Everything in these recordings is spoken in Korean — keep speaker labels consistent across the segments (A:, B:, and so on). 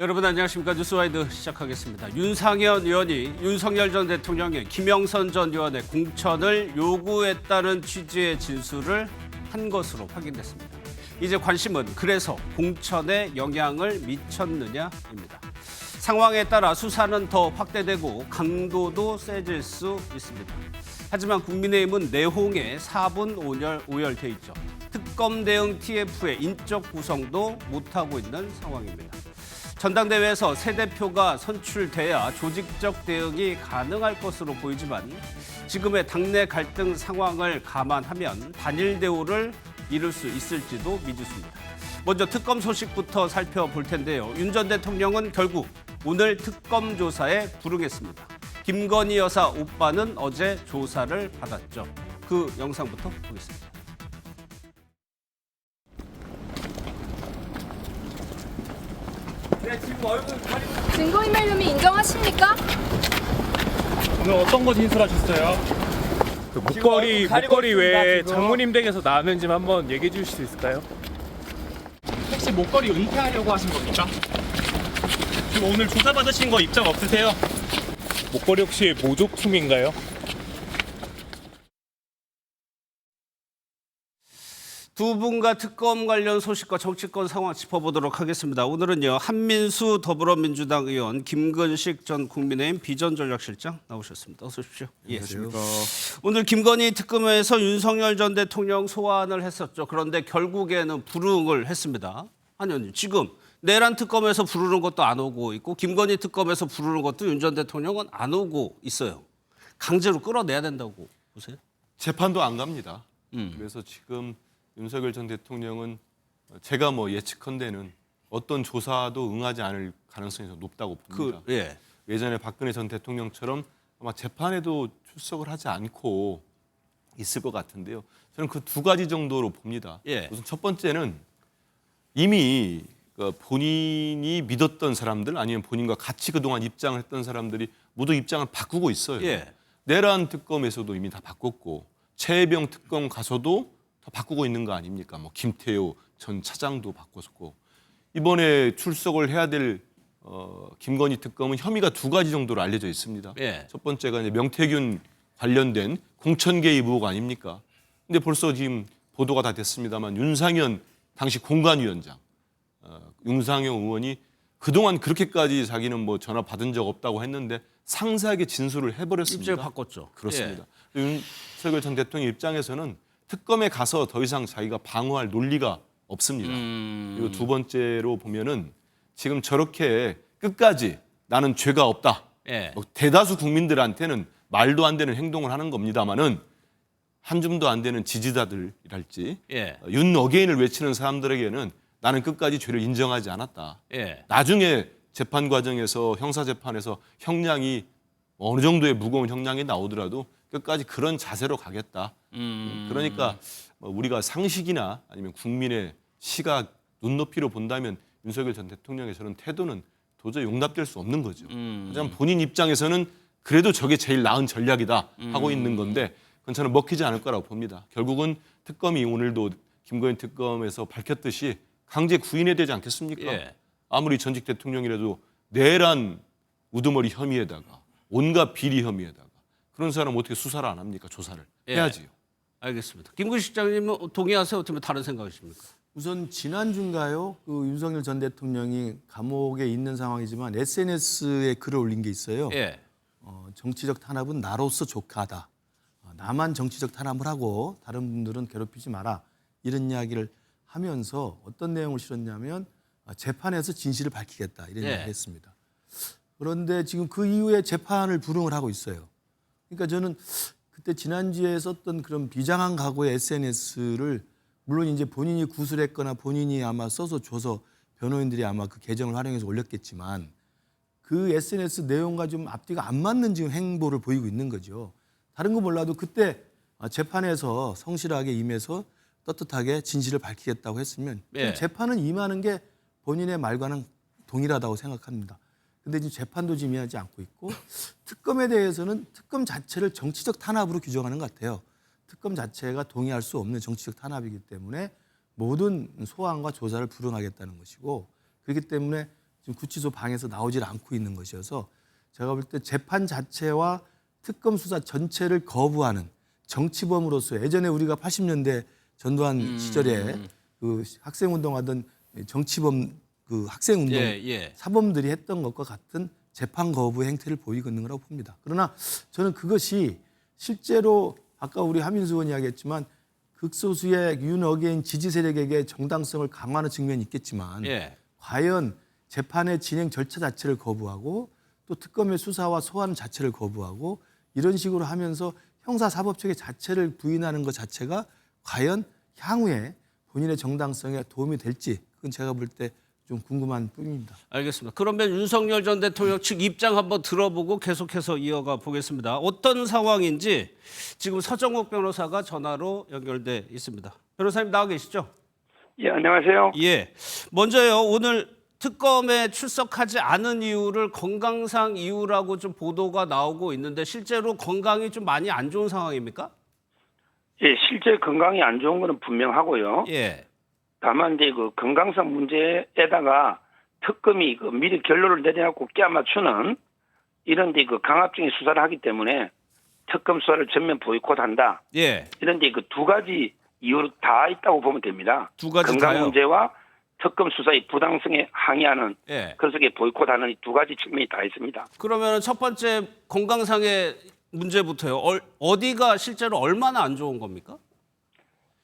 A: 여러분 안녕하십니까. 뉴스와이드 시작하겠습니다. 윤상현 의원이 윤석열 전 대통령의 김영선 전 의원의 공천을 요구했다는 취지의 진술을 한 것으로 확인됐습니다. 이제 관심은 그래서 공천에 영향을 미쳤느냐입니다. 상황에 따라 수사는 더 확대되고 강도도 세질 수 있습니다. 하지만 국민의힘은 내홍에 4분 5열 돼 있죠. 특검 대응 TF의 인적 구성도 못하고 있는 상황입니다. 전당대회에서 새 대표가 선출돼야 조직적 대응이 가능할 것으로 보이지만 지금의 당내 갈등 상황을 감안하면 단일 대우를 이룰 수 있을지도 미지수입니다. 먼저 특검 소식부터 살펴볼 텐데요. 윤 전 대통령은 결국 오늘 특검 조사에 불응했습니다. 김건희 여사 오빠는 어제 조사를 받았죠. 그 영상부터 보겠습니다.
B: 증거인멸 혐의 인정하십니까?
C: 오늘 어떤 거 진술하셨어요? 그 목걸이 외에 장모님 댁에서 나왔는지 한번 얘기해 주실 수 있을까요? 혹시 목걸이 은폐하려고 하신 겁니까? 지금 오늘 조사받으신 거 입장 없으세요? 목걸이 혹시 모조품인가요?
A: 두 분과 특검 관련 소식과 정치권 상황 짚어보도록 하겠습니다. 오늘은요, 한민수 더불어민주당 의원, 김근식 전 국민의힘 비전전략실장 나오셨습니다. 어서 오십시오.
D: 안녕하십니까.
A: 오늘 김건희 특검에서 윤석열 전 대통령 소환을 했었죠. 그런데 결국에는 불응을 했습니다. 한 의원님, 지금 내란 특검에서 부르는 것도 안 오고 있고 김건희 특검에서 부르는 것도 윤 전 대통령은 안 오고 있어요. 강제로 끌어내야 된다고 보세요?
D: 재판도 안 갑니다. 그래서 지금 윤석열 전 대통령은 제가 예측컨대는 어떤 조사도 응하지 않을 가능성이 더 높다고 봅니다. 예전에 박근혜 전 대통령처럼 아마 재판에도 출석을 하지 않고 있을 것 같은데요. 저는 그 두 가지 정도로 봅니다. 우선 첫 번째는 이미 본인이 믿었던 사람들 아니면 본인과 같이 그동안 입장을 했던 사람들이 모두 입장을 바꾸고 있어요. 내란 특검에서도 이미 다 바꿨고 최혜병 특검 가서도 다 바꾸고 있는 거 아닙니까? 김태효 전 차장도 바꿨고 이번에 출석을 해야 될 김건희 특검은 혐의가 두 가지 정도로 알려져 있습니다. 첫 번째가 이제 명태균 관련된 공천 개입 의혹 아닙니까? 근데 벌써 지금 보도가 다 됐습니다만 윤상현 당시 공관위원장 윤상현 의원이 그동안 그렇게까지 자기는 전화 받은 적 없다고 했는데 상세하게 진술을 해버렸습니다.
A: 입장을 바꿨죠.
D: 그렇습니다. 윤석열 전 대통령 입장에서는 특검에 가서 더 이상 자기가 방어할 논리가 없습니다. 그리고 두 번째로 보면은 지금 저렇게 끝까지 나는 죄가 없다. 대다수 국민들한테는 말도 안 되는 행동을 하는 겁니다만은 한 줌도 안 되는 지지자들이랄지 윤 어게인을 외치는 사람들에게는 나는 끝까지 죄를 인정하지 않았다. 나중에 재판 과정에서 형사재판에서 형량이 어느 정도의 무거운 형량이 나오더라도 끝까지 그런 자세로 가겠다. 그러니까 우리가 상식이나 아니면 국민의 시각, 눈높이로 본다면 윤석열 전 대통령의 저런 태도는 도저히 용납될 수 없는 거죠. 하지만 본인 입장에서는 그래도 저게 제일 나은 전략이다 하고 있는 건데 그건 저는 먹히지 않을 거라고 봅니다. 결국은 특검이 오늘도 김건희 특검에서 밝혔듯이 강제 구인해야 되지 않겠습니까? 아무리 전직 대통령이라도 내란 우두머리 혐의에다가 온갖 비리 혐의에다가 그런 사람 어떻게 수사를 안 합니까? 조사를 해야지요.
A: 알겠습니다. 김근식 실장님은 동의하세요? 어떻게 다른 생각이십니까?
E: 우선 지난주인가요? 그 윤석열 전 대통령이 감옥에 있는 상황이지만 SNS에 글을 올린 게 있어요. 정치적 탄압은 나로서 조카다. 나만 정치적 탄압을 하고 다른 분들은 괴롭히지 마라. 이런 이야기를 하면서 어떤 내용을 실었냐면 재판에서 진실을 밝히겠다. 이런 이야기를 했습니다. 그런데 지금 그 이후에 재판을 불응을 하고 있어요. 그러니까 저는 그때 지난주에 썼던 그런 비장한 각오의 SNS를 물론 이제 본인이 구술했거나 본인이 아마 써서 줘서 변호인들이 아마 그 계정을 활용해서 올렸겠지만 그 SNS 내용과 좀 앞뒤가 안 맞는 지금 행보를 보이고 있는 거죠. 다른 거 몰라도 그때 재판에서 성실하게 임해서 떳떳하게 진실을 밝히겠다고 했으면 재판은 임하는 게 본인의 말과는 동일하다고 생각합니다. 근데 지금 재판도 지금 임하지 않고 있고 특검에 대해서는 특검 자체를 정치적 탄압으로 규정하는 것 같아요. 특검 자체가 동의할 수 없는 정치적 탄압이기 때문에 모든 소환과 조사를 불응하겠다는 것이고 그렇기 때문에 지금 구치소 방에서 나오질 않고 있는 것이어서 제가 볼 때 재판 자체와 특검 수사 전체를 거부하는 정치범으로서 예전에 우리가 80년대 전두환 시절에 그 학생운동하던 정치범 그 학생운동 사범들이 했던 것과 같은 재판 거부 행태를 보이고 있는 거라고 봅니다. 그러나 저는 그것이 실제로 아까 우리 하민수 의원이 이야기했지만 극소수의 윤어게인 지지 세력에게 정당성을 강화하는 측면이 있겠지만 과연 재판의 진행 절차 자체를 거부하고 또 특검의 수사와 소환 자체를 거부하고 이런 식으로 하면서 형사사법체계 자체를 부인하는 것 자체가 과연 향후에 본인의 정당성에 도움이 될지 그건 제가 볼 때 좀 궁금한 뿐입니다.
A: 알겠습니다. 그러면 윤석열 전 대통령 측 입장 한번 들어보고 계속해서 이어가 보겠습니다. 어떤 상황인지 지금 서정욱 변호사가 전화로 연결돼 있습니다. 변호사님 나와 계시죠?
F: 예, 안녕하세요.
A: 예. 먼저요. 오늘 특검에 출석하지 않은 이유를 건강상 이유라고 좀 보도가 나오고 있는데 실제로 건강이 좀 많이 안 좋은 상황입니까?
F: 예, 실제 건강이 안 좋은 거는 분명하고요.
A: 예.
F: 다만 이제 그 건강상 문제에다가 특검이 그 미리 결론을 내려갖고 깨맞추는 이런 데 그 강압적인 수사를 하기 때문에 특검 수사를 전면 보이콧한다.
A: 예.
F: 이런 데 그 두 가지 이유로 다 있다고 보면 됩니다.
A: 두 가지
F: 건강
A: 다요?
F: 문제와 특검 수사의 부당성에 항의하는 그래서 이게 보이콧하는 이 두 가지 측면이 다 있습니다.
A: 그러면 첫 번째 건강상의 문제부터요. 어디가 실제로 얼마나 안 좋은 겁니까?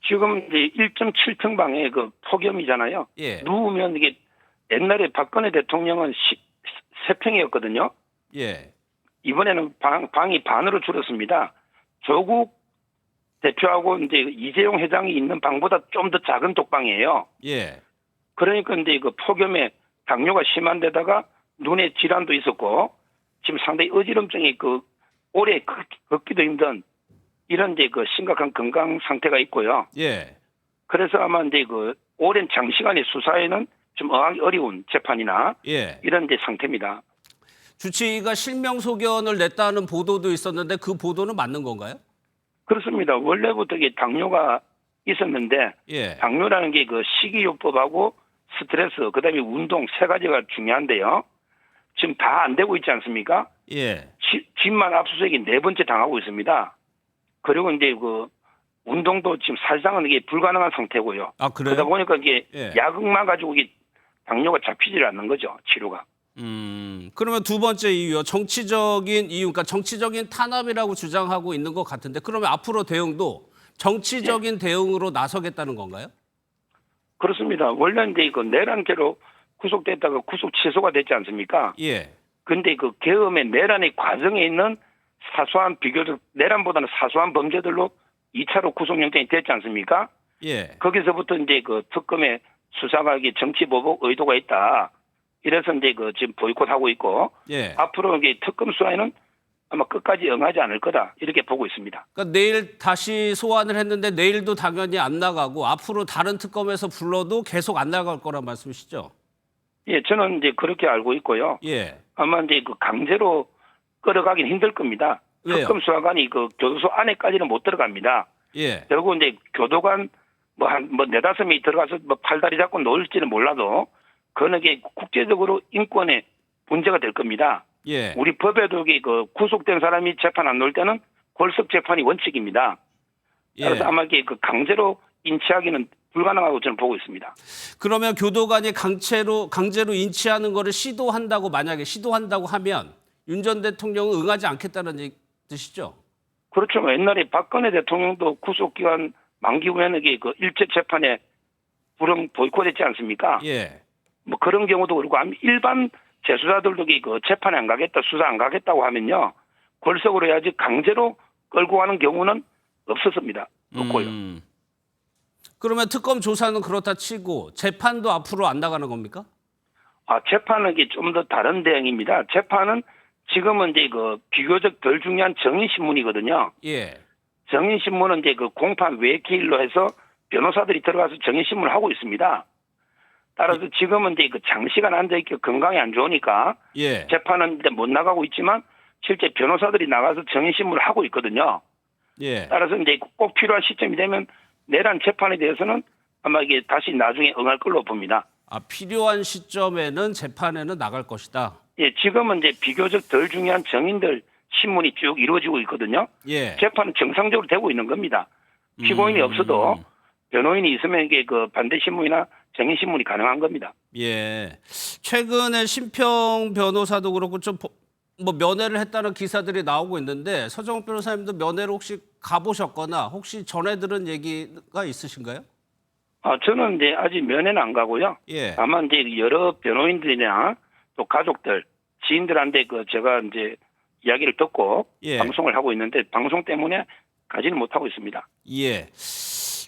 F: 지금 이제 1.7평 방에 그 폭염이잖아요.
A: 예.
F: 누우면 이게 옛날에 박근혜 대통령은 13평이었거든요.
A: 예.
F: 이번에는 방이 반으로 줄었습니다. 조국 대표하고 이제 이재용 회장이 있는 방보다 좀 더 작은 독방이에요.
A: 예.
F: 그러니까 이제 그 폭염에 당뇨가 심한 데다가 눈에 질환도 있었고 지금 상당히 어지럼증이 그 오래 걷기도 힘든 이런 이제 그 심각한 건강 상태가 있고요.
A: 예.
F: 그래서 아마 이제 그 오랜 장시간의 수사에는 좀 응하기 어려운 재판이나 이런 이제 상태입니다.
A: 주치의가 실명 소견을 냈다는 보도도 있었는데 그 보도는 맞는 건가요?
F: 그렇습니다. 원래부터 이게 당뇨가 있었는데 당뇨라는 게 그 식이요법하고 스트레스 그다음에 운동 세 가지가 중요한데요. 지금 다 안 되고 있지 않습니까?
A: 예.
F: 집만 압수수색이 4번째 당하고 있습니다. 그리고 이제 그 운동도 지금 사실상은 이게 불가능한 상태고요.
A: 아, 그래요?
F: 그러다 보니까 이게 약만 가지고 이게 당뇨가 잡히질 않는 거죠, 치료가.
A: 그러면 두 번째 이유요. 정치적인 이유, 그러니까 정치적인 탄압이라고 주장하고 있는 것 같은데 그러면 앞으로 대응도 정치적인 대응으로 나서겠다는 건가요? 그렇습니다.
F: 원래 이제 그 내란죄로 구속됐다가 구속 취소가 됐지 않습니까?
A: 예.
F: 근데 그 계엄의 내란의 과정에 있는 사소한 비교적 내란보다는 사소한 범죄들로 2차로 구속영장이 됐지 않습니까?
A: 예.
F: 거기서부터 이제 그 특검의 수사가 이게 정치 보복 의도가 있다. 이래서 이제 그 지금 보이콧하고 있고 앞으로 이게 특검 수사에는 아마 끝까지 응하지 않을 거다 이렇게 보고 있습니다.
A: 그러니까 내일 다시 소환을 했는데 내일도 당연히 안 나가고 앞으로 다른 특검에서 불러도 계속 안 나갈 거란 말씀이시죠?
F: 예, 저는 이제 그렇게 알고 있고요.
A: 예.
F: 아마 이제 그 강제로 끌어가긴 힘들 겁니다.
A: 왜요?
F: 특검 수사관이 그 교도소 안에까지는 못 들어갑니다.
A: 예.
F: 결국 이제 교도관 한 4-5명이 들어가서 팔다리 잡고 놀지는 몰라도 그거는 게 국제적으로 인권에 문제가 될 겁니다.
A: 예.
F: 우리 법에도 그 구속된 사람이 재판 안 놓을 때는 골석 재판이 원칙입니다. 그래서 아마 이게 그 강제로 인치하기는 불가능하고 저는 보고 있습니다.
A: 그러면 교도관이 강제로 인치하는 거를 만약에 시도한다고 하면 윤 전 대통령은 응하지 않겠다는 뜻이죠?
F: 그렇죠. 옛날에 박근혜 대통령도 구속기간 만기 후에는 그 일제 재판에 불응 보이콧했지 않습니까?
A: 예.
F: 뭐 그런 경우도 그렇고 일반 재수자들도 그 재판에 안 가겠다, 수사 안 가겠다고 하면요. 골석으로 해야지 강제로 끌고 가는 경우는 없었습니다. 없고요.
A: 그러면 특검 조사는 그렇다 치고 재판도 앞으로 안 나가는 겁니까?
F: 재판은 이게 좀 더 다른 대응입니다. 재판은 지금은 이제 그 비교적 덜 중요한 정인신문이거든요.
A: 예.
F: 정인신문은 이제 그 공판 외길로 해서 변호사들이 들어가서 정인신문을 하고 있습니다. 따라서 지금은 이제 그 장시간 앉아있기 건강이 안 좋으니까 재판은 이제 못 나가고 있지만 실제 변호사들이 나가서 정인신문을 하고 있거든요. 따라서 이제 꼭 필요한 시점이 되면 내란 재판에 대해서는 아마 이게 다시 나중에 응할 걸로 봅니다.
A: 필요한 시점에는 재판에는 나갈 것이다.
F: 예, 지금은 이제 비교적 덜 중요한 정인들 신문이 쭉 이루어지고 있거든요.
A: 예.
F: 재판은 정상적으로 되고 있는 겁니다. 피고인이 없어도 변호인이 있으면 이게 그 반대 신문이나 정인 신문이 가능한 겁니다.
A: 예. 최근에 심평 변호사도 그렇고 좀 뭐 면회를 했다는 기사들이 나오고 있는데 서정욱 변호사님도 면회를 혹시 가보셨거나 혹시 전해 들은 얘기가 있으신가요?
F: 저는 이제 아직 면회는 안 가고요.
A: 예.
F: 아마 이제 여러 변호인들이나 또 가족들, 지인들한테 그 제가 이제 이야기를 듣고
A: 예.
F: 방송을 하고 있는데 방송 때문에 가지는 못하고 있습니다.
A: 예.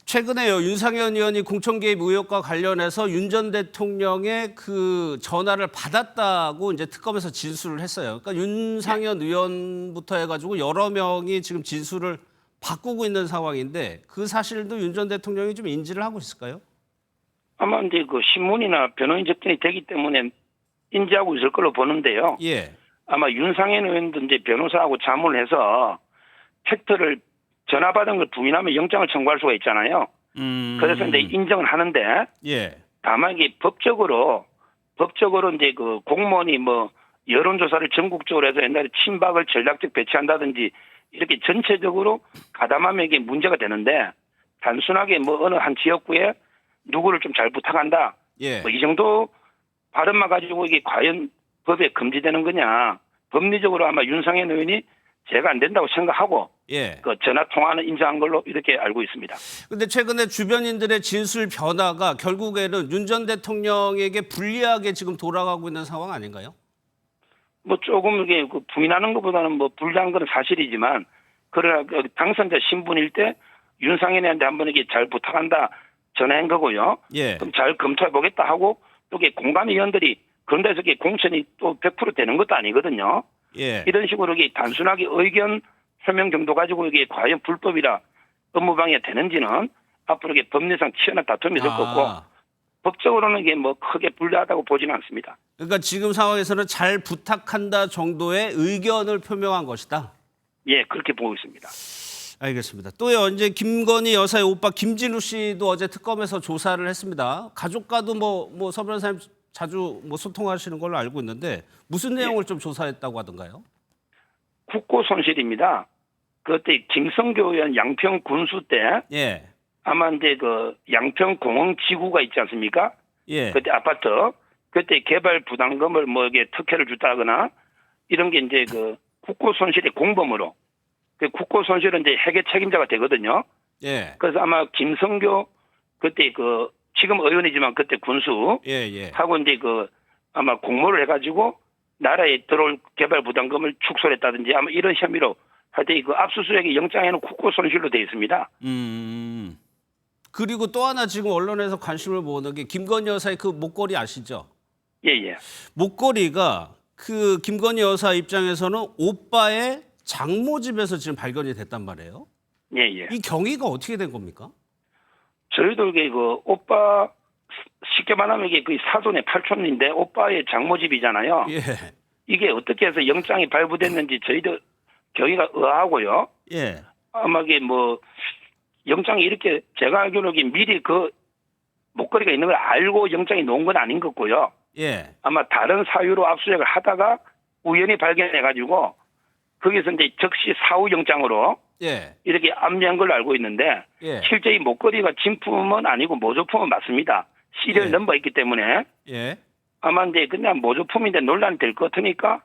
A: 최근에요, 윤상현 의원이 공천 개입 의혹과 관련해서 윤 전 대통령의 그 전화를 받았다고 이제 특검에서 진술을 했어요. 그러니까 윤상현 의원부터 해가지고 여러 명이 지금 진술을 바꾸고 있는 상황인데 그 사실도 윤 전 대통령이 좀 인지를 하고 있을까요?
F: 아마 이제 그 신문이나 변호인 접견이 되기 때문에 인지하고 있을 걸로 보는데요.
A: 예.
F: 아마 윤상현 의원도 이제 변호사하고 자문을 해서 팩트를 전화 받은 걸 부인하면 영장을 청구할 수가 있잖아요. 그래서 이제 인정을 하는데
A: 예.
F: 다만 이게 법적으로 이제 그 공무원이 뭐 여론조사를 전국적으로 해서 옛날에 친박을 전략적 배치한다든지 이렇게 전체적으로 가담하면 이게 문제가 되는데 단순하게 뭐 어느 한 지역구에 누구를 좀 잘 부탁한다.
A: 예.
F: 뭐 이 정도 발언만 가지고 이게 과연 법에 금지되는 거냐. 법리적으로 아마 윤상현 의원이 제가 안 된다고 생각하고
A: 예.
F: 그 전화 통화는 인정한 걸로 이렇게 알고 있습니다.
A: 근데 최근에 주변인들의 진술 변화가 결국에는 윤 전 대통령에게 불리하게 지금 돌아가고 있는 상황 아닌가요?
F: 뭐 조금 이게 그 부인하는 것보다는 뭐 불리한 건 사실이지만 그러나 그 당선자 신분일 때 윤상현한테 한번 이게 잘 부탁한다 전화한 거고요.
A: 예.
F: 그럼 잘 검토해 보겠다 하고 또 이게 공감 위원들이 그런데 이게 공천이 또 100% 되는 것도 아니거든요.
A: 예.
F: 이런 식으로 이게 단순하게 의견 설명 정도 가지고 이게 과연 불법이라 업무방해가 되는지는 앞으로 이게 법리상 치열한 다툼이 있을 거고 법적으로는 이게 뭐 크게 불리하다고 보지는 않습니다.
A: 그러니까 지금 상황에서는 잘 부탁한다 정도의 의견을 표명한 것이다.
F: 예, 그렇게 보고 있습니다.
A: 알겠습니다. 또요, 이제 김건희 여사의 오빠 김진우 씨도 어제 특검에서 조사를 했습니다. 가족과도 뭐 서 변호사님 자주 뭐 소통하시는 걸로 알고 있는데 무슨 내용을 좀 조사했다고 하던가요?
F: 국고 손실입니다. 그때 김성교 의원 양평 군수 때
A: 예.
F: 아마 이제 그 양평 공흥지구가 있지 않습니까?
A: 예.
F: 그때 아파트 그때 개발 부담금을 뭐 이게 특혜를 줬다거나 이런 게 이제 그 국고 손실의 공범으로 그 국고 손실은 이제 회계 책임자가 되거든요.
A: 예.
F: 그래서 아마 김성교 그때 그 지금 의원이지만 그때 군수
A: 예.
F: 하고 이제 그 아마 공모를 해가지고 나라에 들어올 개발 부담금을 축소했다든지 아마 이런 혐의로 하여튼 그 압수수색의 영장에는 국고 손실로 되어 있습니다.
A: 그리고 또 하나 지금 언론에서 관심을 모으는 게 김건희 여사의 그 목걸이 아시죠?
F: 예.
A: 목걸이가 그 김건희 여사 입장에서는 오빠의 장모 집에서 지금 발견이 됐단 말이에요.
F: 예.
A: 이 경위가 어떻게 된 겁니까?
F: 저희도 이게 그 오빠 쉽게 말하면 이게 그 사돈의 팔촌인데 오빠의 장모집이잖아요.
A: 예.
F: 이게 어떻게 해서 영장이 발부됐는지 저희도 경위가 의아하고요.
A: 예.
F: 아마 이게 뭐 영장이 이렇게 제가 알기로는 이게 미리 그 목걸이가 있는 걸 알고 영장이 놓은 건 아닌 것 같고요.
A: 예.
F: 아마 다른 사유로 압수수색을 하다가 우연히 발견해가지고 거기서 이제 즉시 사후 영장으로
A: 예.
F: 이렇게 압류한 걸로 알고 있는데
A: 예.
F: 실제 이 목걸이가 진품은 아니고 모조품은 맞습니다. 시리얼
A: 예.
F: 넘버 있기 때문에
A: 예.
F: 아마 이제 그냥 모조품인데 논란이 될 것 같으니까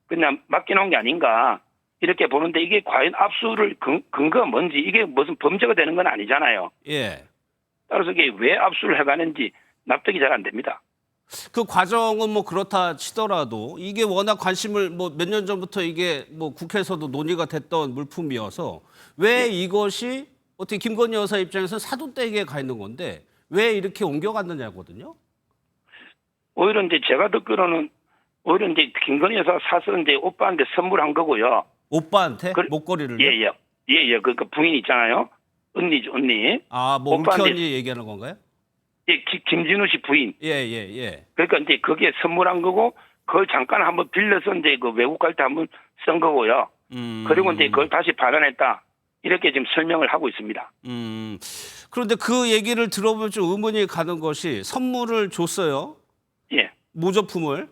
F: 그냥 맡겨놓은 게 아닌가 이렇게 보는데 이게 과연 압수를 근거가 뭔지 이게 무슨 범죄가 되는 건 아니잖아요.
A: 예.
F: 따라서 이게 왜 압수를 해가는지 납득이 잘 안 됩니다.
A: 그 과정은 뭐 그렇다 치더라도 이게 워낙 관심을 뭐 몇 년 전부터 이게 뭐 국회에서도 논의가 됐던 물품이어서 왜 이것이 어떻게 김건희 여사 입장에서는 사돈댁에 가 있는 건데 왜 이렇게 옮겨갔느냐거든요.
F: 오히려 이제 제가 듣기로는 오히려 이제 김건희 여사 사서 이제 오빠한테 선물한 거고요.
A: 오빠한테 목걸이를?
F: 예. 그 부인 있잖아요. 언니죠, 언니.
A: 아, 뭐 웅편이 얘기하는 건가요?
F: 예, 김진우 씨 부인.
A: 예.
F: 그러니까 이제 거기에 선물한 거고 그걸 잠깐 한번 빌려서 이제 그 외국 갈 때 한번 쓴 거고요. 그리고 이제 그걸 다시 발언했다. 이렇게 지금 설명을 하고 있습니다.
A: 그런데 그 얘기를 들어보면 좀 의문이 가는 것이 선물을 줬어요.
F: 예.
A: 모조품을.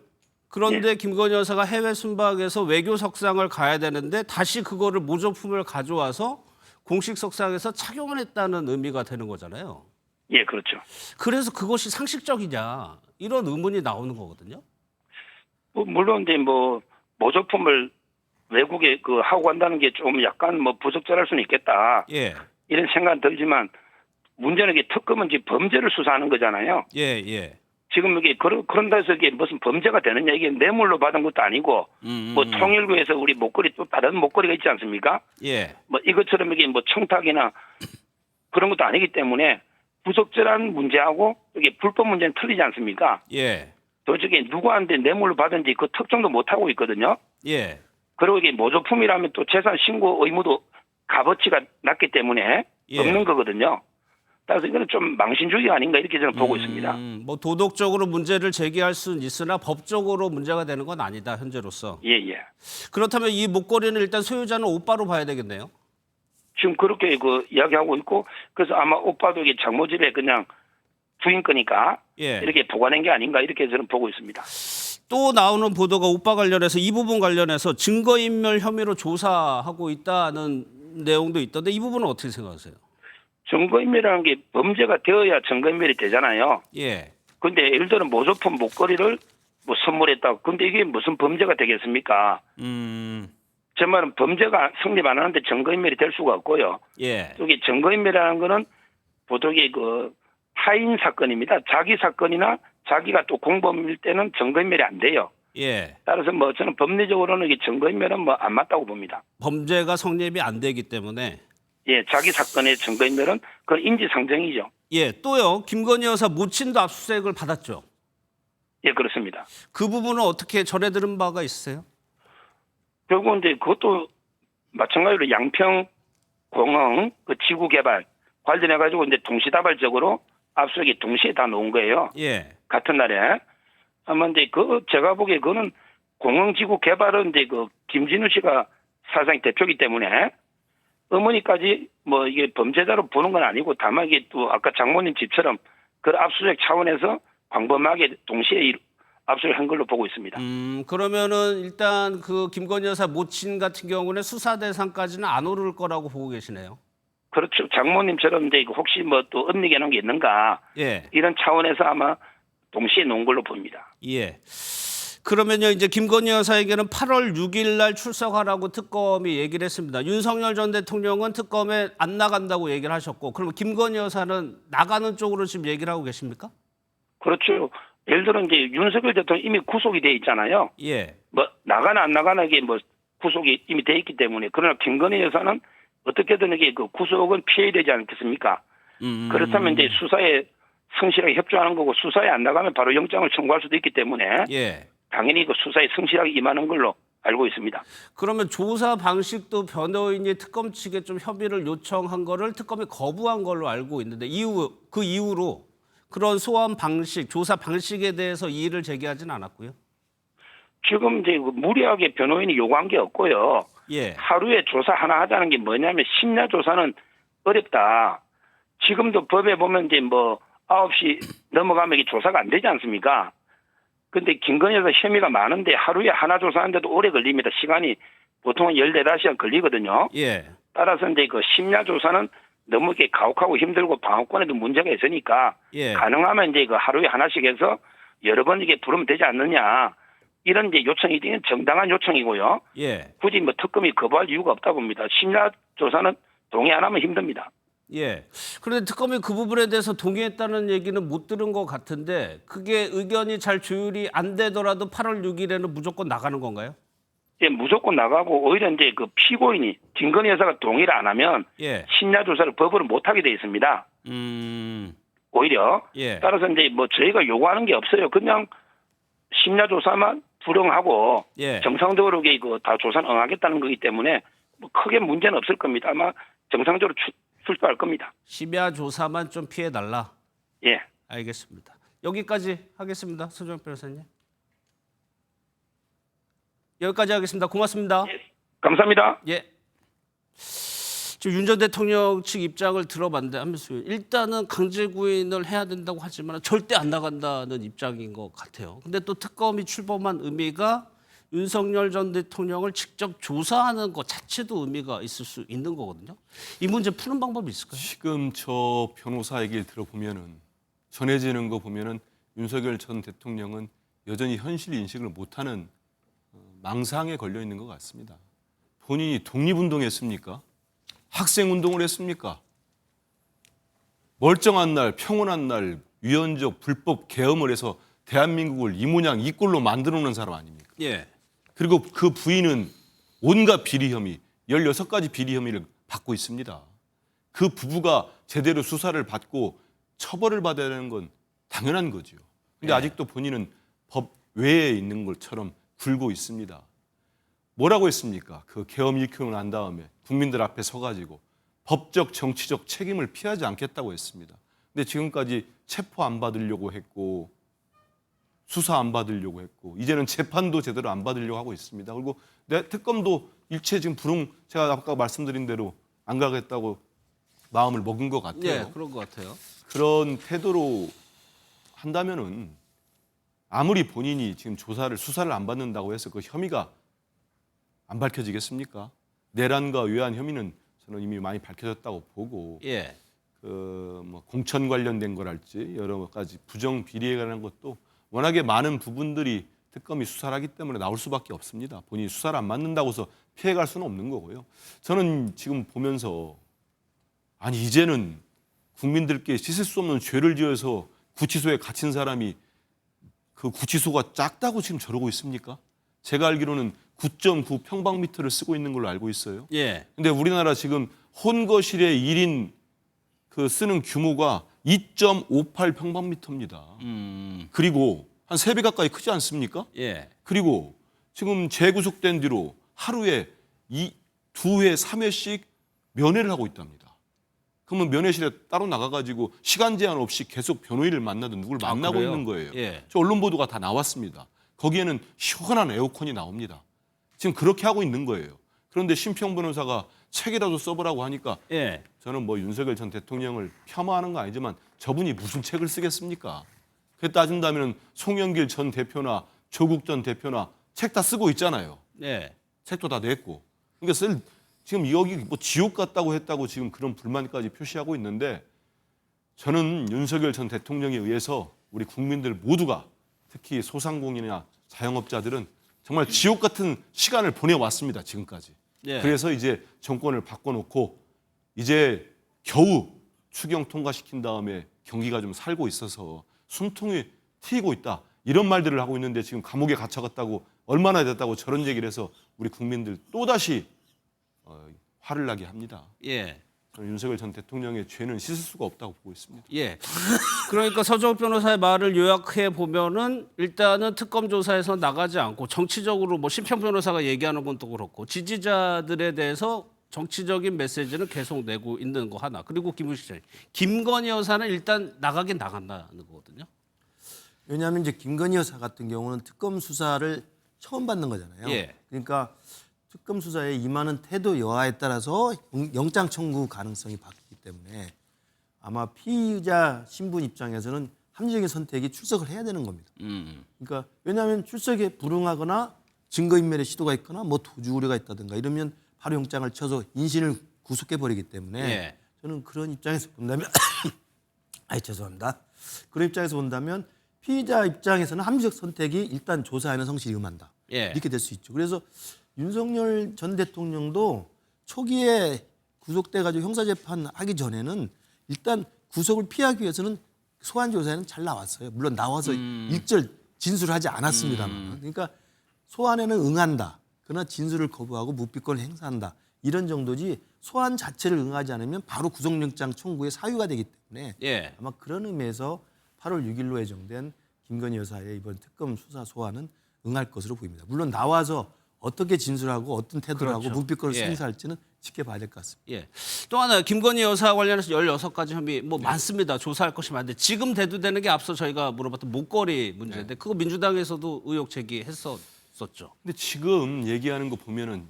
A: 그런데 김건희 여사가 해외 순방에서 외교 석상을 가야 되는데 다시 그거를 모조품을 가져와서 공식 석상에서 착용을 했다는 의미가 되는 거잖아요.
F: 예, 그렇죠.
A: 그래서 그것이 상식적이냐 이런 의문이 나오는 거거든요.
F: 물론 이제 뭐 모조품을 외국에 그 하고 간다는 게 좀 약간 뭐 부적절할 수는 있겠다.
A: 예.
F: 이런 생각은 들지만 문제는 이게 특검은 이제 범죄를 수사하는 거잖아요.
A: 예, 예. 지금
F: 이게 그런다 해서 이게 무슨 범죄가 되느냐, 이게 뇌물로 받은 것도 아니고 뭐 통일부에서 우리 목걸이 또 다른 목걸이가 있지 않습니까?
A: 예.
F: 뭐 이것처럼 이게 뭐 청탁이나 그런 것도 아니기 때문에 부적절한 문제하고 이게 불법 문제는 틀리지 않습니까?
A: 예.
F: 도저히 누구한테 뇌물로 받은지 그 특정도 못 하고 있거든요.
A: 예.
F: 그리고 이게 모조품이라면 또 재산 신고 의무도 값어치가 낮기 때문에
A: 예.
F: 없는 거거든요. 따라서 이거는 좀 망신주의가 아닌가 이렇게 저는 보고 있습니다.
A: 뭐 도덕적으로 문제를 제기할 수는 있으나 법적으로 문제가 되는 건 아니다 현재로서.
F: 예, 예.
A: 그렇다면 이 목걸이는 일단 소유자는 오빠로 봐야 되겠네요.
F: 지금 그렇게 그 이야기하고 있고, 그래서 아마 오빠도 이게 장모집에 그냥 부인 거니까
A: 예.
F: 이렇게 보관한 게 아닌가 이렇게 저는 보고 있습니다.
A: 또 나오는 보도가 오빠 관련해서 이 부분 관련해서 증거인멸 혐의로 조사하고 있다는 내용도 있던데 이 부분은 어떻게 생각하세요?
F: 증거인멸이라는 게 범죄가 되어야 증거인멸이 되잖아요.
A: 예.
F: 근데 예를 들어 모조품 목걸이를 뭐 선물했다고. 근데 이게 무슨 범죄가 되겠습니까? 제 말은 범죄가 성립 안 하는데 증거인멸이 될 수가 없고요.
A: 예.
F: 여기 증거인멸이라는 거는 보통의 그 타인 사건입니다. 자기 사건이나 자기가 또 공범일 때는 증거인멸이 안 돼요.
A: 예.
F: 따라서 뭐 저는 법리적으로는 이게 증거인멸은 뭐 안 맞다고 봅니다.
A: 범죄가 성립이 안 되기 때문에.
F: 예, 자기 사건의 증거인멸은 그건 인지상정이죠.
A: 예, 또요. 김건희 여사 모친도 압수수색을 받았죠.
F: 예, 그렇습니다.
A: 그 부분은 어떻게 전해 들은 바가 있으세요?
F: 결국 이제 그것도 마찬가지로 양평 공흥 그 지구 개발 관련해 가지고 이제 동시다발적으로 압수수색이 동시에 다 놓은 거예요.
A: 예.
F: 같은 날에. 아마 이제 그 제가 보기에 그거는 공흥 지구 개발은 이제 그 김진우 씨가 사상 대표이기 때문에 어머니까지 뭐 이게 범죄자로 보는 건 아니고 다만 이게 또 아까 장모님 집처럼 그 압수수색 차원에서 광범하게 동시에 압수를 한 걸로 보고 있습니다.
A: 그러면은 일단 그 김건희 여사 모친 같은 경우는 수사 대상까지는 안 오를 거라고 보고 계시네요.
F: 그렇죠. 장모님처럼 이제 혹시 뭐 또 은닉해 놓은 게 있는가
A: 예.
F: 이런 차원에서 아마 동시에 놓은 걸로 봅니다.
A: 예. 그러면요 이제 김건희 여사에게는 8월 6일 날 출석하라고 특검이 얘기를 했습니다. 윤석열 전 대통령은 특검에 안 나간다고 얘기를 하셨고, 그럼 김건희 여사는 나가는 쪽으로 지금 얘기를 하고 계십니까?
F: 그렇죠. 예를 들어 이제 윤석열 대통령 이미 구속이 돼 있잖아요.
A: 예.
F: 뭐 나가나 안 나가나 이게 뭐 구속이 이미 돼 있기 때문에 그러나 김건희 여사는 어떻게든 이게 그 구속은 피해야 되지 않겠습니까? 그렇다면 이제 수사에 성실하게 협조하는 거고 수사에 안 나가면 바로 영장을 청구할 수도 있기 때문에
A: 예.
F: 당연히 그 수사에 성실하게 임하는 걸로 알고 있습니다.
A: 그러면 조사 방식도 변호인이 특검 측에 좀 협의를 요청한 거를 특검이 거부한 걸로 알고 있는데 그 이후로 그런 소환 방식, 조사 방식에 대해서 이의를 제기하지는 않았고요.
F: 지금 이제 무리하게 변호인이 요구한 게 없고요.
A: 예.
F: 하루에 조사 하나 하자는 게 뭐냐면 심야 조사는 어렵다. 지금도 법에 보면 이제 뭐 9시 넘어가면 이게 조사가 안 되지 않습니까? 근데 김건희 여사 혐의가 많은데 하루에 하나 조사하는데도 오래 걸립니다. 시간이 보통은 14시간 걸리거든요.
A: 예.
F: 따라서 이제 그 심야 조사는 너무 이렇게 가혹하고 힘들고 방어권에도 문제가 있으니까
A: 예.
F: 가능하면 이제 그 하루에 하나씩 해서 여러 번 이게 부르면 되지 않느냐. 이런 이제 요청이 되는 정당한 요청이고요.
A: 예.
F: 굳이 뭐 특검이 거부할 이유가 없다 봅니다. 심야 조사는 동의 안 하면 힘듭니다.
A: 예. 그런데 특검이 그 부분에 대해서 동의했다는 얘기는 못 들은 것 같은데 그게 의견이 잘 조율이 안 되더라도 8월 6일에는 무조건 나가는 건가요?
F: 예, 무조건 나가고 오히려 이제 그 피고인이 김건희 여사가 동의를 안 하면
A: 예.
F: 심야 조사를 법으로 못 하게 돼 있습니다. 오히려
A: 예.
F: 따라서 이제 뭐 저희가 요구하는 게 없어요. 그냥 심야 조사만 불응하고
A: 예.
F: 정상적으로 다 조사는 응하겠다는 거기 때문에 뭐 크게 문제는 없을 겁니다. 아마 정상적으로 출두할 겁니다.
A: 심야 조사만 좀 피해 달라.
F: 예.
A: 알겠습니다. 여기까지 하겠습니다. 서정혁 변호사님. 여기까지 하겠습니다. 고맙습니다.
F: 예. 감사합니다.
A: 예. 지금 윤 전 대통령 측 입장을 들어봤는데 하면서 일단은 강제 구인을 해야 된다고 하지만 절대 안 나간다는 입장인 것 같아요. 근데 또 특검이 출범한 의미가 윤석열 전 대통령을 직접 조사하는 것 자체도 의미가 있을 수 있는 거거든요. 이 문제 푸는 방법이 있을까요?
D: 지금 저 변호사 얘기를 들어보면은 전해지는 거 보면은 윤석열 전 대통령은 여전히 현실 인식을 못하는 망상에 걸려 있는 것 같습니다. 본인이 독립운동했습니까? 학생운동을 했습니까? 멀쩡한 날, 평온한 날 위헌적 불법 계엄을 해서 대한민국을 이 모양 이 꼴로 만들어 놓은 사람 아닙니까?
A: 예.
D: 그리고 그 부인은 온갖 비리 혐의, 16가지 비리 혐의를 받고 있습니다. 그 부부가 제대로 수사를 받고 처벌을 받아야 되는 건 당연한 거죠. 근데
A: 예.
D: 아직도 본인은 법 외에 있는 것처럼 굴고 있습니다. 뭐라고 했습니까? 그 계엄 일으키고 난 다음에 국민들 앞에 서가지고 법적 정치적 책임을 피하지 않겠다고 했습니다. 근데 지금까지 체포 안 받으려고 했고 수사 안 받으려고 했고 이제는 재판도 제대로 안 받으려고 하고 있습니다. 그리고 내 특검도 일체 지금 제가 아까 말씀드린 대로 안 가겠다고 마음을 먹은 것 같아요.
A: 예, 그런 것 같아요.
D: 그런 태도로 한다면은 아무리 본인이 지금 수사를 안 받는다고 해서 그 혐의가 안 밝혀지겠습니까? 내란과 외환 혐의는 저는 이미 많이 밝혀졌다고 보고
A: 예.
D: 뭐 공천 관련된 거랄지 여러 가지 부정 비리에 관한 것도 워낙에 많은 부분들이 특검이 수사를 하기 때문에 나올 수밖에 없습니다. 본인이 수사를 안 받는다고 해서 피해갈 수는 없는 거고요. 저는 지금 보면서 아니 이제는 국민들께 씻을 수 없는 죄를 지어서 구치소에 갇힌 사람이 그 구치소가 작다고 지금 저러고 있습니까? 제가 알기로는 9.9 평방미터를 쓰고 있는 걸로 알고 있어요.
A: 예.
D: 근데 우리나라 지금 혼거실에 1인 그 쓰는 규모가 2.58 평방미터입니다. 그리고 한 3배 가까이 크지 않습니까?
A: 예.
D: 그리고 지금 재구속된 뒤로 하루에 2회, 3회씩 면회를 하고 있답니다. 그러면 면회실에 따로 나가가지고 시간 제한 없이 계속 변호인을 만나든 누굴 만나고
A: 그래요?
D: 있는 거예요.
A: 예.
D: 저 언론 보도가 다 나왔습니다. 거기에는 시원한 에어컨이 나옵니다. 지금 그렇게 하고 있는 거예요. 그런데 심평 변호사가 책이라도 써보라고 하니까
A: 예.
D: 저는 뭐 윤석열 전 대통령을 폄하하는 거 아니지만 저분이 무슨 책을 쓰겠습니까? 그렇게 따진다면 송영길 전 대표나 조국 전 대표나 책 다 쓰고 있잖아요.
A: 예.
D: 책도 다 냈고. 그러니까 지금 여기 뭐 지옥 같다고 했다고 지금 그런 불만까지 표시하고 있는데 저는 윤석열 전 대통령에 의해서 우리 국민들 모두가 특히 소상공인이나 자영업자들은 정말 지옥 같은 시간을 보내왔습니다. 지금까지.
A: 예.
D: 그래서 이제 정권을 바꿔놓고 이제 겨우 추경 통과시킨 다음에 경기가 좀 살고 있어서 숨통이 트이고 있다. 이런 말들을 하고 있는데 지금 감옥에 갇혀갔다고 얼마나 됐다고 저런 얘기를 해서 우리 국민들 또다시 화를 나게 합니다.
A: 예.
D: 저는 윤석열 전 대통령의 죄는 씻을 수가 없다고 보고 있습니다.
A: 예. 그러니까 서정욱 변호사의 말을 요약해 보면은 일단은 특검 조사에서 나가지 않고 정치적으로 뭐 심평 변호사가 얘기하는 건 또 그렇고 지지자들에 대해서 정치적인 메시지는 계속 내고 있는 거 하나. 그리고 김건희 여사는 일단 나가긴 나간다는 거거든요.
E: 왜냐하면 이제 김건희 여사 같은 경우는 특검 수사를 처음 받는 거잖아요.
A: 예.
E: 그러니까 특검 수사에 임하는 태도 여하에 따라서 영장 청구 가능성이 바뀌기 때문에 아마 피의자 신분 입장에서는 합리적인 선택이 출석을 해야 되는 겁니다. 그러니까 왜냐하면 출석에 불응하거나 증거인멸의 시도가 있거나 뭐 도주 우려가 있다든가 이러면 바로 영장을 쳐서 인신을 구속해 버리기 때문에
A: 예.
E: 저는 그런 입장에서 본다면 죄송합니다. 그런 입장에서 본다면 피의자 입장에서는 합리적 선택이 일단 조사에는 성실히 임한다.
A: 예.
E: 이렇게 될 수 있죠. 그래서 윤석열 전 대통령도 초기에 구속돼 가지고 형사재판 하기 전에는 일단 구속을 피하기 위해서는 소환 조사에는 잘 나왔어요. 물론 나와서 일절 진술을 하지 않았습니다만. 그러니까 소환에는 응한다. 그러나 진술을 거부하고 묵비권을 행사한다. 이런 정도지 소환 자체를 응하지 않으면 바로 구속영장 청구의 사유가 되기 때문에
A: 예.
E: 아마 그런 의미에서 8월 6일로 예정된 김건희 여사의 이번 특검 수사 소환은 응할 것으로 보입니다. 물론 나와서 어떻게 진술하고 어떤 태도를
A: 그렇죠.
E: 하고 묵비권을
A: 예.
E: 행사할지는 지켜봐야 될 것 같습니다.
A: 예. 또 하나 김건희 여사 관련해서 16가지 혐의 뭐 많습니다. 조사할 것이 많은데 지금 대두되는 게 앞서 저희가 물어봤던 목걸이 문제인데 그거 민주당에서도 의혹 제기했었죠.
D: 근데 지금 얘기하는 거 보면은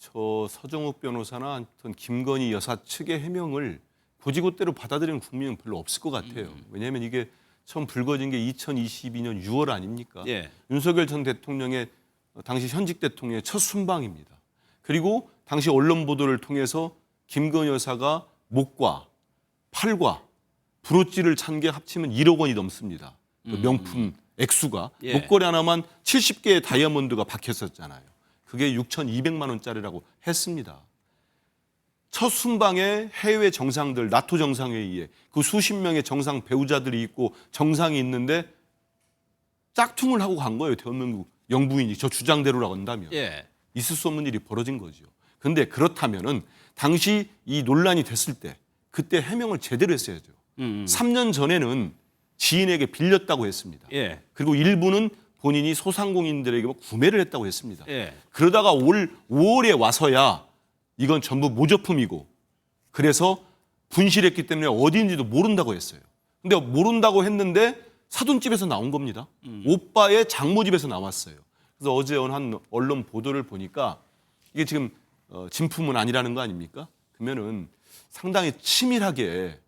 D: 저 서정욱 변호사나 하여튼 김건희 여사 측의 해명을 고지고대로 받아들이는 국민은 별로 없을 것 같아요. 왜냐하면 이게 처음 불거진 게 2022년 6월 아닙니까?
A: 예.
D: 윤석열 전 대통령의 당시 현직 대통령의 첫 순방입니다. 그리고 당시 언론 보도를 통해서 김건희 여사가 목과 팔과 브로치를 찬 게 합치면 1억 원이 넘습니다. 그 명품 액수가
A: 예.
D: 목걸이 하나만 70개의 다이아몬드가 박혔었잖아요. 그게 6,200만 원짜리라고 했습니다. 첫 순방에 해외 정상들, 나토 정상회의에 그 수십 명의 정상 배우자들이 있고 정상이 있는데 짝퉁을 하고 간 거예요. 대한민국 영부인이 저 주장대로라고 한다면.
A: 예.
D: 있을 수 없는 일이 벌어진 거죠. 그런데 그렇다면은 당시 이 논란이 됐을 때 그때 해명을 제대로 했어야죠. 3년 전에는 지인에게 빌렸다고 했습니다.
A: 예.
D: 그리고 일부는 본인이 소상공인들에게 구매를 했다고 했습니다.
A: 예.
D: 그러다가 올 5월에 와서야 이건 전부 모조품이고 그래서 분실했기 때문에 어디인지도 모른다고 했어요. 근데 모른다고 했는데 사돈집에서 나온 겁니다. 오빠의 장모집에서 나왔어요. 그래서 어제 한 언론 보도를 보니까 이게 지금 진품은 아니라는 거 아닙니까? 그러면은 상당히 치밀하게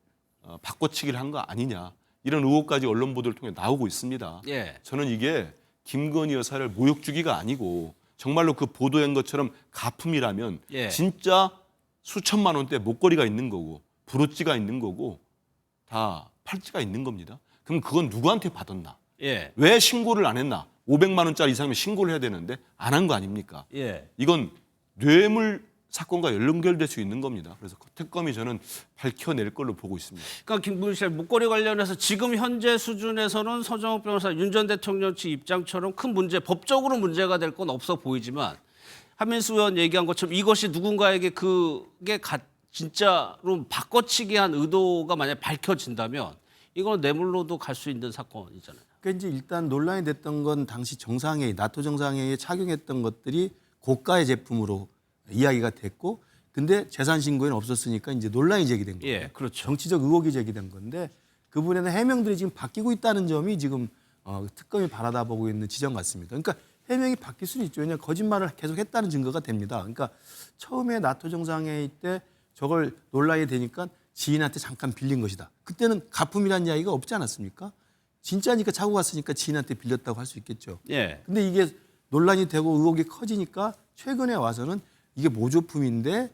D: 바꿔치기를 한 거 아니냐 이런 의혹까지 언론 보도를 통해 나오고 있습니다.
A: 예.
D: 저는 이게 김건희 여사를 모욕 주기가 아니고 정말로 그 보도한 것처럼 가품이라면
A: 예.
D: 진짜 수천만 원대 목걸이가 있는 거고 브로치가 있는 거고 다 팔찌가 있는 겁니다. 그럼 그건 누구한테 받았나?
A: 예.
D: 왜 신고를 안 했나? 500만 원짜리 이상이면 신고를 해야 되는데 안 한 거 아닙니까?
A: 예.
D: 이건 뇌물 사건과 연결될 수 있는 겁니다. 그래서 특검이 저는 밝혀낼 걸로 보고 있습니다.
A: 그러니까 김건희 씨 목걸이 관련해서 지금 현재 수준에서는 서정욱 변호사 윤 전 대통령 측 입장처럼 큰 문제, 법적으로 문제가 될 건 없어 보이지만 한민수 의원 얘기한 것처럼 이것이 누군가에게 그게 진짜로 바꿔치기 한 의도가 만약에 밝혀진다면 이건 뇌물로도 갈 수 있는 사건이잖아요.
E: 그러니까 이제 일단 논란이 됐던 건 당시 정상회의, 나토 정상회의에 착용했던 것들이 고가의 제품으로 이야기가 됐고, 근데 재산 신고에는 없었으니까 이제 논란이 제기된 거예요.
A: 예, 그렇죠.
E: 정치적 의혹이 제기된 건데 그 부분에는 해명들이 지금 바뀌고 있다는 점이 지금 특검이 바라다보고 있는 지점 같습니다. 그러니까 해명이 바뀔 수는 있죠. 왜냐하면 거짓말을 계속 했다는 증거가 됩니다. 그러니까 처음에 나토 정상회의 때 저걸 논란이 되니까 지인한테 잠깐 빌린 것이다. 그때는 가품이라는 이야기가 없지 않았습니까? 진짜니까 차고 갔으니까 지인한테 빌렸다고 할 수 있겠죠.
A: 예.
E: 근데 이게 논란이 되고 의혹이 커지니까 최근에 와서는 이게 모조품인데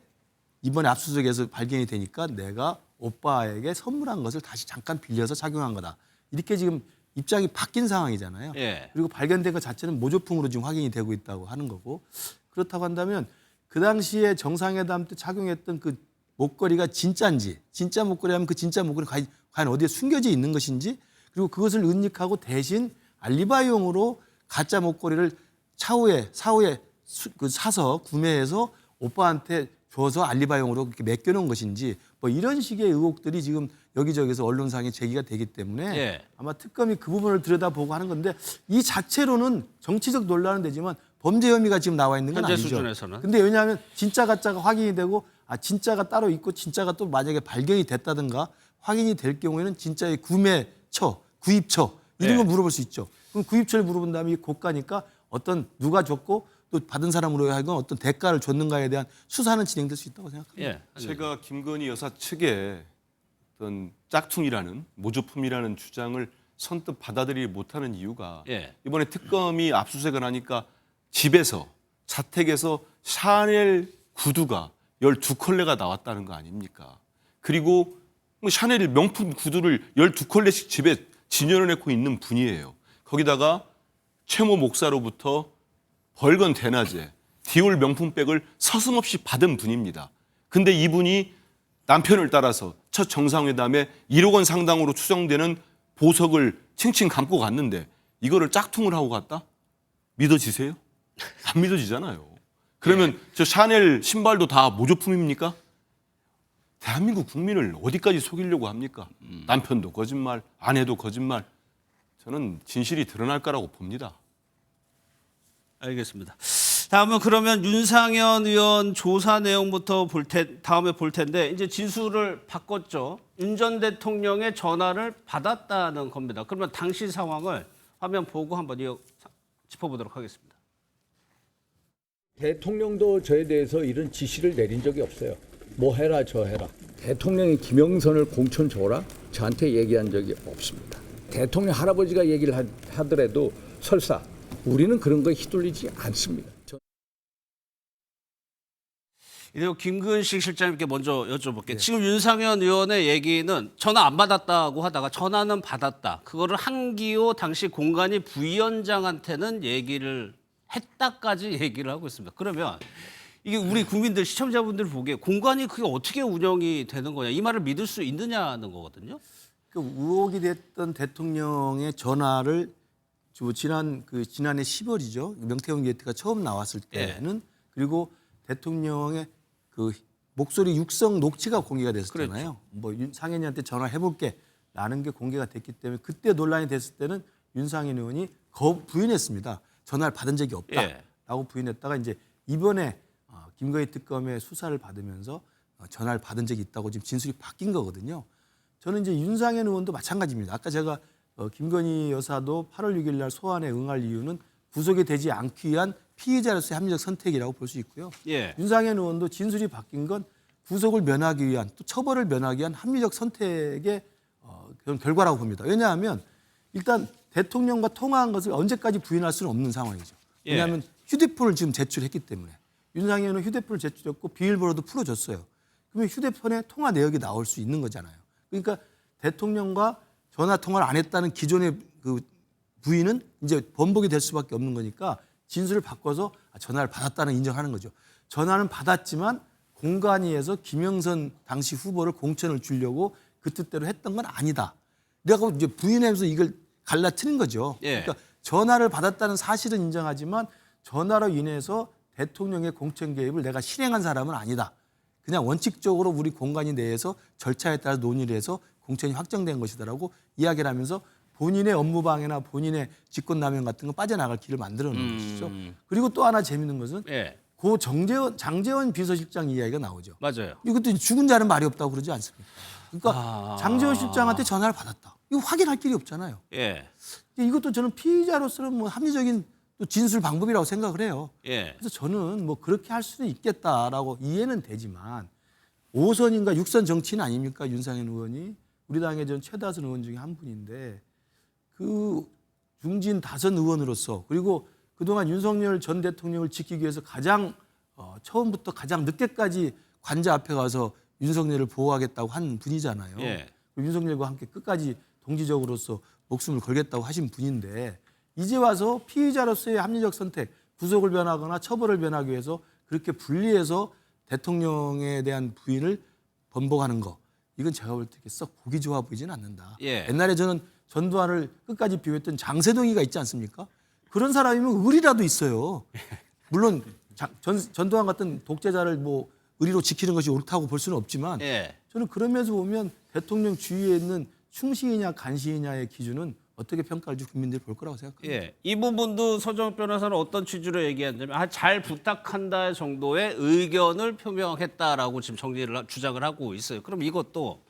E: 이번에 압수수색에서 발견이 되니까 내가 오빠에게 선물한 것을 다시 잠깐 빌려서 착용한 거다. 이렇게 지금 입장이 바뀐 상황이잖아요.
A: 예.
E: 그리고 발견된 것 자체는 모조품으로 지금 확인이 되고 있다고 하는 거고, 그렇다고 한다면 그 당시에 정상회담 때 착용했던 그 목걸이가 진짜인지, 진짜 목걸이라면 그 진짜 목걸이 과연 어디에 숨겨져 있는 것인지, 그리고 그것을 은닉하고 대신 알리바이용으로 가짜 목걸이를 사후에 사서 구매해서 오빠한테 줘서 알리바이용으로 그렇게 맡겨놓은 것인지, 뭐 이런 식의 의혹들이 지금 여기저기서 언론상에 제기가 되기 때문에
A: 예.
E: 아마 특검이 그 부분을 들여다보고 하는 건데, 이 자체로는 정치적 논란은 되지만 범죄 혐의가 지금 나와 있는 건
A: 현재
E: 아니죠.
A: 수준에서는.
E: 근데 왜냐하면 진짜 가짜가 확인이 되고 진짜가 따로 있고 진짜가 또 만약에 발견이 됐다든가 확인이 될 경우에는 진짜의 구매처, 구입처 이런 걸 물어볼 수 있죠. 그럼 구입처를 물어본 다음에 이 고가니까 어떤 누가 줬고 또 받은 사람으로 하여금 어떤 대가를 줬는가에 대한 수사는 진행될 수 있다고 생각합니다.
A: 예.
D: 제가 김건희 여사 측의 어떤 짝퉁이라는 모조품이라는 주장을 선뜻 받아들이지 못하는 이유가
A: 예.
D: 이번에 특검이 압수수색을 하니까 집에서 자택에서 샤넬 구두가 12컬레가 나왔다는 거 아닙니까? 그리고 샤넬 명품 구두를 12컬레씩 집에 진열해놓고 있는 분이에요. 거기다가 최모 목사로부터 벌건 대낮에 디올 명품백을 서슴없이 받은 분입니다. 근데 이분이 남편을 따라서 첫 정상회담에 1억 원 상당으로 추정되는 보석을 칭칭 감고 갔는데 이거를 짝퉁을 하고 갔다? 믿어지세요? 안 믿어지잖아요. 그러면 저 샤넬 신발도 다 모조품입니까? 대한민국 국민을 어디까지 속이려고 합니까? 남편도 거짓말, 아내도 거짓말. 저는 진실이 드러날 거라고 봅니다.
A: 알겠습니다. 다음은 그러면 윤상현 의원 조사 내용부터 다음에 볼 텐데 이제 진술을 바꿨죠. 윤 전 대통령의 전화를 받았다는 겁니다. 그러면 당시 상황을 화면 보고 한번 짚어보도록 하겠습니다.
G: 대통령도 저에 대해서 이런 지시를 내린 적이 없어요. 뭐 해라 저 해라. 대통령이 김영선을 공천 줘라 저한테 얘기한 적이 없습니다. 대통령 할아버지가 얘기를 하더라도 설사 우리는 그런 거에 휘둘리지 않습니다.
A: 이대로 김근식 실장님께 먼저 여쭤볼게요. 지금 윤상현 의원의 얘기는 전화 안 받았다고 하다가 전화는 받았다. 그거를 한기호 당시 공관위 부위원장한테는 얘기를 했다까지 얘기를 하고 있습니다. 그러면 이게 우리 국민들 시청자분들 보기에 공관위 그게 어떻게 운영이 되는 거냐 이 말을 믿을 수 있느냐는 거거든요.
E: 그 의혹이 됐던 대통령의 전화를 지난해 10월이죠. 명태균 게이트가 처음 나왔을 때는 그리고 대통령의 그 목소리 육성 녹취가 공개가 됐었잖아요. 뭐 상현이한테 전화해볼게라는 게 공개가 됐기 때문에 그때 논란이 됐을 때는 윤상현 의원이 부인했습니다. 전화를 받은 적이 없다라고 부인했다가 이제 이번에 김건희 특검의 수사를 받으면서 전화를 받은 적이 있다고 지금 진술이 바뀐 거거든요. 저는 이제 윤상현 의원도 마찬가지입니다. 아까 제가 김건희 여사도 8월 6일 날 소환에 응할 이유는 구속이 되지 않기 위한 피의자로서의 합리적 선택이라고 볼 수 있고요. 윤상현 의원도 진술이 바뀐 건 구속을 면하기 위한 또 처벌을 면하기 위한 합리적 선택의 그런 결과라고 봅니다. 왜냐하면 일단 대통령과 통화한 것을 언제까지 부인할 수는 없는 상황이죠. 왜냐하면 휴대폰을 지금 제출했기 때문에 윤상현 의원은 휴대폰을 제출했고 비밀번호도 풀어줬어요. 그러면 휴대폰에 통화 내역이 나올 수 있는 거잖아요. 그러니까 대통령과 전화 통화를 안 했다는 기존의 그 부인은 이제 번복이 될 수밖에 없는 거니까 진술을 바꿔서 전화를 받았다는 인정하는 거죠. 전화는 받았지만 공관위에서 김영선 당시 후보를 공천을 주려고 그 뜻대로 했던 건 아니다. 내가 이제 부인하면서 이걸 갈라치는 거죠. 그러니까 전화를 받았다는 사실은 인정하지만 전화로 인해서 대통령의 공천 개입을 내가 실행한 사람은 아니다. 그냥 원칙적으로 우리 공관위 내에서 절차에 따라 논의를 해서 공천이 확정된 것이다라고 이야기를 하면서 본인의 업무방해나 본인의 직권남용 같은 거 빠져나갈 길을 만들어 놓은 것이죠. 그리고 또 하나 재밌는 것은 고 장제원 비서실장 이야기가 나오죠.
A: 맞아요.
E: 이것도 죽은 자는 말이 없다고 그러지 않습니까? 그러니까 장제원 실장한테 전화를 받았다. 이거 확인할 길이 없잖아요. 이것도 저는 피의자로서는 뭐 합리적인 또 진술 방법이라고 생각을 해요. 그래서 저는 뭐 그렇게 할 수는 있겠다라고 이해는 되지만 5선인가 6선 정치인 아닙니까? 윤상현 의원이 우리 당의 전 최다선 의원 중에 한 분인데 그 중진 다선 의원으로서 그리고 그동안 윤석열 전 대통령을 지키기 위해서 가장 처음부터 가장 늦게까지 관자 앞에 가서 윤석열을 보호하겠다고 한 분이잖아요. 윤석열과 함께 끝까지 동지적으로서 목숨을 걸겠다고 하신 분인데 이제 와서 피의자로서의 합리적 선택, 구속을 변하거나 처벌을 변하기 위해서 그렇게 분리해서 대통령에 대한 부인을 번복하는 거 이건 제가 볼 때 썩 보기 좋아 보이지는 않는다. 옛날에 저는 전두환을 끝까지 비호했던 장세동이가 있지 않습니까? 그런 사람이면 의리라도 있어요. 물론 전두환 같은 독재자를 뭐 의리로 지키는 것이 옳다고 볼 수는 없지만 저는 그러면서 보면 대통령 주위에 있는 충신이냐 간신이냐의 기준은 어떻게 평가할지 국민들이 볼 거라고 생각합니다.
A: 이 부분도 서정욱 변호사는 어떤 취지로 얘기했냐면 잘 부탁한다 정도의 의견을 표명했다라고 지금 주장을 하고 있어요. 그럼 이것도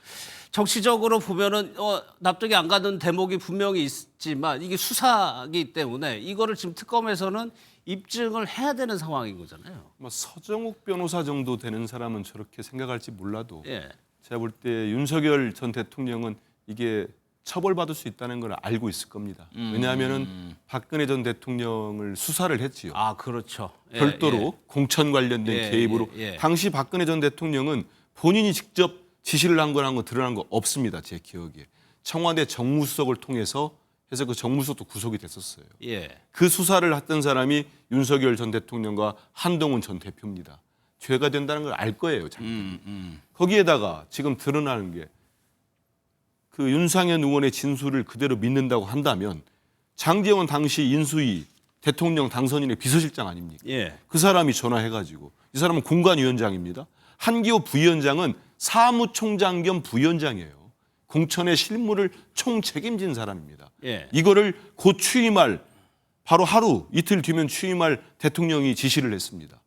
A: 정치적으로 보면은 납득이 안 가는 대목이 분명히 있지만 이게 수사이기 때문에 이거를 지금 특검에서는 입증을 해야 되는 상황인 거잖아요.
D: 서정욱 변호사 정도 되는 사람은 저렇게 생각할지 몰라도 제가 볼 때 윤석열 전 대통령은 이게 처벌받을 수 있다는 걸 알고 있을 겁니다. 왜냐하면은 박근혜 전 대통령을 수사를 했지요.
A: 그렇죠.
D: 별도로 공천 관련된 개입으로 당시 박근혜 전 대통령은 본인이 직접 지시를 한 거라는 거 드러난 거 없습니다. 제 기억에. 청와대 정무수석을 통해서 해서 그 정무수석도 구속이 됐었어요. 그 수사를 했던 사람이 윤석열 전 대통령과 한동훈 전 대표입니다. 죄가 된다는 걸 알 거예요. 거기에다가 지금 드러나는 게 그 윤상현 의원의 진술을 그대로 믿는다고 한다면 장제원 당시 인수위 대통령 당선인의 비서실장 아닙니까? 그 사람이 전화해가지고 이 사람은 공관위원장입니다. 한기호 부위원장은 사무총장 겸 부위원장이에요. 공천의 실무를 총책임진 사람입니다. 이거를 곧 취임할 바로 하루 이틀 뒤면 취임할 대통령이 지시를 했습니다.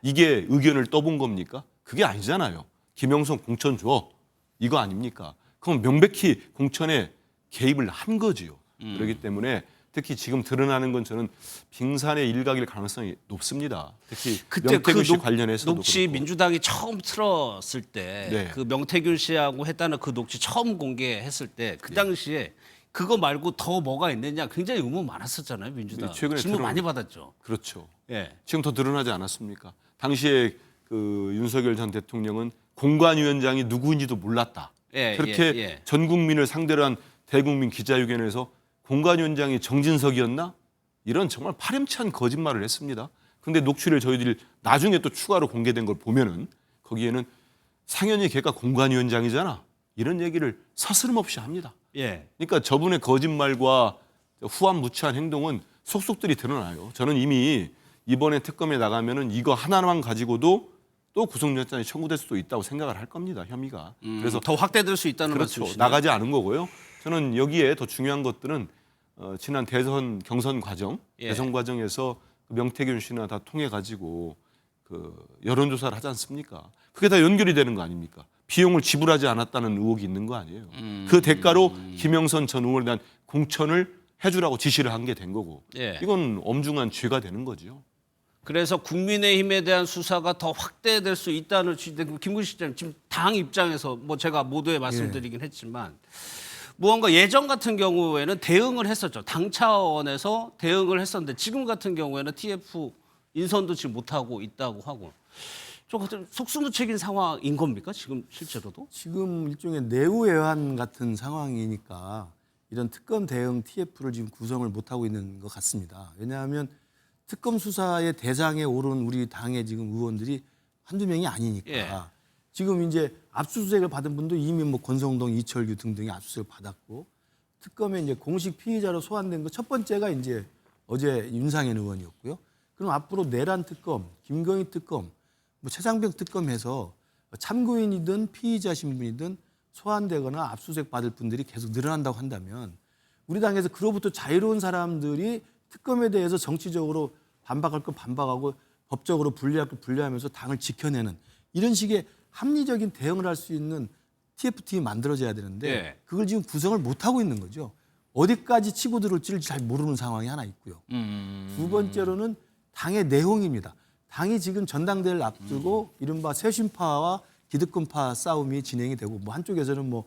D: 이게 의견을 떠본 겁니까? 그게 아니잖아요. 김영선 공천 줘. 이거 아닙니까? 그럼 명백히 공천에 개입을 한 거지요. 그렇기 때문에 특히 지금 드러나는 건 저는 빙산의 일각일 가능성이 높습니다. 특히
A: 그때
D: 명태균 씨
A: 그
D: 관련해서도
A: 녹취
D: 그렇고.
A: 민주당이 처음 틀었을 때
D: 네.
A: 그 명태균 씨하고 했다는 그 녹취 처음 공개했을 때 그 당시에 그거 말고 더 뭐가 있느냐 굉장히 의문 많았었잖아요. 민주당.
D: 최근에
A: 질문
D: 드러난-
A: 많이 받았죠.
D: 그렇죠.
A: 예.
D: 지금 더 드러나지 않았습니까? 당시에 그 윤석열 전 대통령은 공관위원장이 누구인지도 몰랐다.
A: 예,
D: 그렇게
A: 예.
D: 전 국민을 상대로 한 대국민 기자회견에서 공관위원장이 정진석이었나? 이런 정말 파렴치한 거짓말을 했습니다. 근데 녹취를 저희들이 나중에 또 추가로 공개된 걸 보면은 거기에는 상현이 걔가 공관위원장이잖아. 이런 얘기를 서스름없이 합니다.
A: 예.
D: 그러니까 저분의 거짓말과 후안무치한 행동은 속속들이 드러나요. 저는 이미 이번에 특검에 나가면은 이거 하나만 가지고도 또 구속영장이 청구될 수도 있다고 생각을 할 겁니다. 혐의가. 그래서
A: 더 확대될 수 있다는
D: 그렇죠.
A: 말씀이시네요.
D: 나가지 않은 거고요. 저는 여기에 더 중요한 것들은 지난 대선 경선 과정,
A: 예.
D: 대선 과정에서 그 명태균 씨나 다 통해 가지고 그 여론조사를 하지 않습니까? 그게 다 연결이 되는 거 아닙니까? 비용을 지불하지 않았다는 의혹이 있는 거 아니에요. 그 대가로 김영선 전 의원에 대한 공천을 해주라고 지시를 한 게 된 거고.
A: 예.
D: 이건 엄중한 죄가 되는 거죠.
A: 그래서 국민의힘에 대한 수사가 더 확대될 수 있다는 취지. 김구시 시장 지금 당 입장에서 뭐 제가 모두에 말씀드리긴 했지만 무언가 예전 같은 경우에는 대응을 했었죠. 당 차원에서 대응을 했었는데 지금 같은 경우에는 TF 인선도 지금 못 하고 있다고 하고. 좀 속수무책인 상황인 겁니까? 지금 실제로도?
E: 지금 일종의 내후애환 같은 상황이니까 이런 특검 대응 TF를 지금 구성을 못하고 있는 것 같습니다. 왜냐하면 특검 수사의 대상에 오른 우리 당의 지금 의원들이 한두 명이 아니니까
A: 예.
E: 지금 이제 압수수색을 받은 분도 이미 뭐 권성동, 이철규 등등이 압수수색을 받았고 특검에 이제 공식 피의자로 소환된 거 첫 번째가 이제 어제 윤상현 의원이었고요. 그럼 앞으로 내란 특검, 김건희 특검, 뭐 최상병 특검해서 참고인이든 피의자 신분이든 소환되거나 압수수색 받을 분들이 계속 늘어난다고 한다면 우리 당에서 그로부터 자유로운 사람들이 특검에 대해서 정치적으로 반박할 거 반박하고 법적으로 분리할 거 분리하면서 당을 지켜내는 이런 식의 합리적인 대응을 할 수 있는 TF팀이 만들어져야 되는데
A: 예.
E: 그걸 지금 구성을 못하고 있는 거죠. 어디까지 치고 들어올지를 잘 모르는 상황이 하나 있고요. 두 번째로는 당의 내홍입니다. 당이 지금 전당대회를 앞두고 이른바 쇄신파와 기득권파 싸움이 진행이 되고 뭐 한쪽에서는 뭐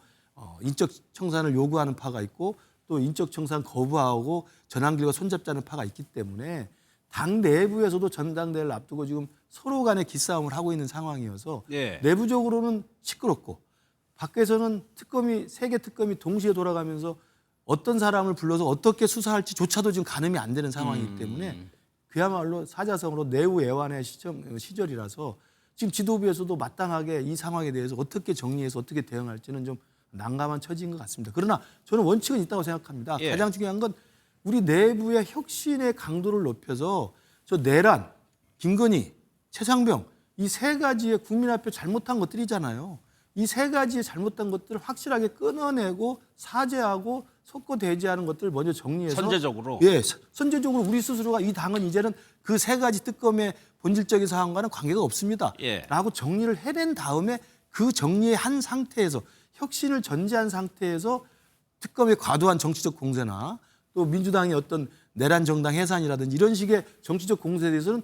E: 인적 청산을 요구하는 파가 있고 또 인적 청산 거부하고 전환길과 손잡자는 파가 있기 때문에 당 내부에서도 전당대회를 앞두고 지금 서로 간의 기싸움을 하고 있는 상황이어서
A: 예.
E: 내부적으로는 시끄럽고 밖에서는 특검이 세개 특검이 동시에 돌아가면서 어떤 사람을 불러서 어떻게 수사할지조차도 지금 가늠이 안 되는 상황이기 때문에 그야말로 사자성어로 내후애환의 시절이라서 지금 지도부에서도 마땅하게 이 상황에 대해서 어떻게 정리해서 어떻게 대응할지는 좀 난감한 처지인 것 같습니다. 그러나 저는 원칙은 있다고 생각합니다.
A: 예.
E: 가장 중요한 건 우리 내부의 혁신의 강도를 높여서 저 내란, 김건희, 최상병 이 세 가지의 국민 앞에 잘못한 것들이잖아요. 이 세 가지의 잘못한 것들을 확실하게 끊어내고 사죄하고 속고대지하는 것들을 먼저 정리해서
A: 선제적으로.
E: 예, 선제적으로 우리 스스로가 이 당은 이제는 그 세 가지 특검의 본질적인 사항과는 관계가 없습니다.
A: 예.
E: 라고 정리를 해낸 다음에 그 정리한 상태에서 혁신을 전제한 상태에서 특검의 과도한 정치적 공세나 또 민주당의 어떤 내란 정당 해산이라든지 이런 식의 정치적 공세에 대해서는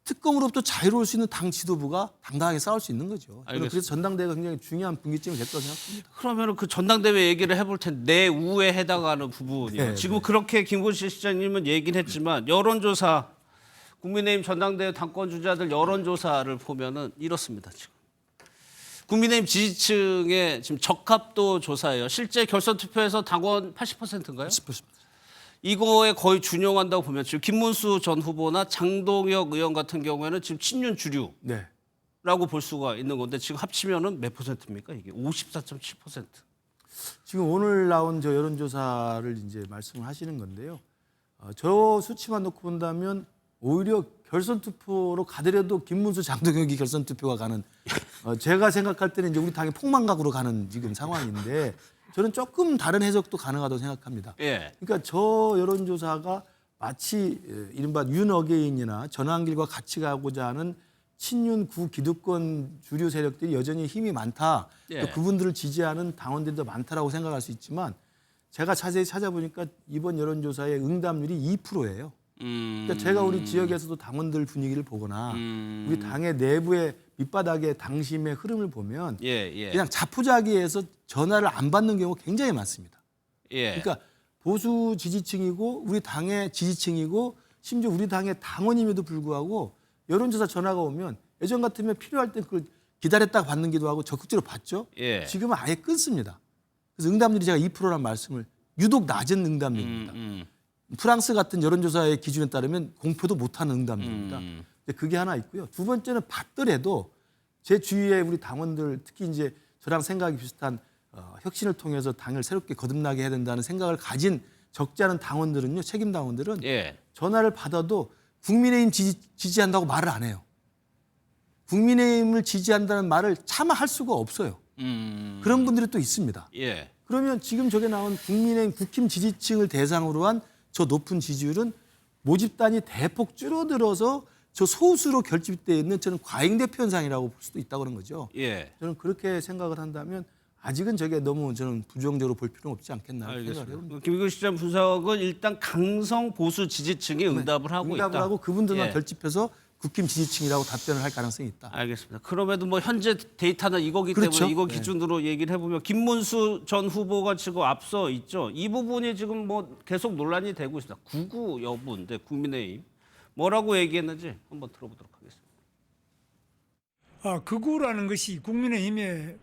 E: 특검으로부터 자유로울 수 있는 당 지도부가 당당하게 싸울 수 있는 거죠. 저는
A: 알겠습니다.
E: 그래서 전당대회가 굉장히 중요한 분기점이 됐다고 생각합니다.
A: 그러면 그 전당대회 얘기를 해볼 텐데 내우에 해당하는 부분이요.
E: 네,
A: 지금 그렇게 김건희 시장님은 얘기는 했지만 여론조사 국민의힘 전당대회 당권 주자들 여론조사를 보면은 이렇습니다. 지금 국민의힘 지지층의 지금 적합도 조사예요. 실제 결선 투표에서 당원 80%인가요?
E: 10%.
A: 이거에 거의 준용한다고 보면 지금 김문수 전 후보나 장동혁 의원 같은 경우에는 지금 친윤 주류라고
E: 네.
A: 볼 수가 있는 건데 지금 합치면은 몇 %입니까? 이게 54.7%.
E: 지금 오늘 나온 저 여론조사를 이제 말씀을 하시는 건데요. 저 수치만 놓고 본다면 오히려 결선 투표로 가더라도 김문수, 장동혁이 결선 투표가 가는 제가 생각할 때는 이제 우리 당의 폭망각으로 가는 지금 상황인데 저는 조금 다른 해석도 가능하다고 생각합니다.
A: 예.
E: 그러니까 저 여론조사가 마치 이른바 윤어게인이나 전환길과 같이 가고자 하는 친윤 구기득권 주류 세력들이 여전히 힘이 많다.
A: 예.
E: 또 그분들을 지지하는 당원들도 많다라고 생각할 수 있지만 제가 자세히 찾아보니까 이번 여론조사의 응답률이 2%예요. 그러니까 제가 우리 지역에서도 당원들 분위기를 보거나 우리 당의 내부의 밑바닥의 당심의 흐름을 보면 그냥 자포자기해서 전화를 안 받는 경우가 굉장히 많습니다. 그러니까 보수 지지층이고 우리 당의 지지층이고 심지어 우리 당의 당원임에도 불구하고 여론조사 전화가 오면 예전 같으면 필요할 때 그걸 기다렸다가 받는 기도 하고 적극적으로 받죠. 지금은 아예 끊습니다. 그래서 응답률이 제가 2%라는 말씀을 유독 낮은 응답률입니다. 프랑스 같은 여론조사의 기준에 따르면 공표도 못하는 응답률입니다. 그게 하나 있고요. 두 번째는 받더라도 제 주위에 우리 당원들 특히 이제 저랑 생각이 비슷한 혁신을 통해서 당을 새롭게 거듭나게 해야 된다는 생각을 가진 적지 않은 당원들은요, 책임 당원들은 전화를 받아도 국민의힘 지지한다고 말을 안 해요. 국민의힘을 지지한다는 말을 차마 할 수가 없어요. 그런 분들이 또 있습니다. 그러면 지금 저게 나온 국민의힘 국힘 지지층을 대상으로 한 저 높은 지지율은 모집단이 대폭 줄어들어서 저 소수로 결집되어 있는 저는 과잉대표 현상이라고 볼 수도 있다고 그런 거죠. 저는 그렇게 생각을 한다면 아직은 저게 너무 저는 부정적으로 볼 필요는 없지 않겠나 생각을 해봅니다.
A: 김익근 시장 분석은 일단 강성 보수 지지층이 응답을 하고 있다.
E: 응답을 하고 그분들만 결집해서 국힘 지지층이라고 답변을 할 가능성이 있다.
A: 알겠습니다. 그럼에도 뭐 현재 데이터는 이거기
E: 그렇죠.
A: 때문에 이거 기준으로 얘기를 해보면 김문수 전 후보가 지금 앞서 있죠. 이 부분이 지금 뭐 계속 논란이 되고 있습니다. 구구 여부인데 국민의힘 뭐라고 얘기했는지 한번 들어보도록 하겠습니다.
H: 극우라는 것이 국민의힘에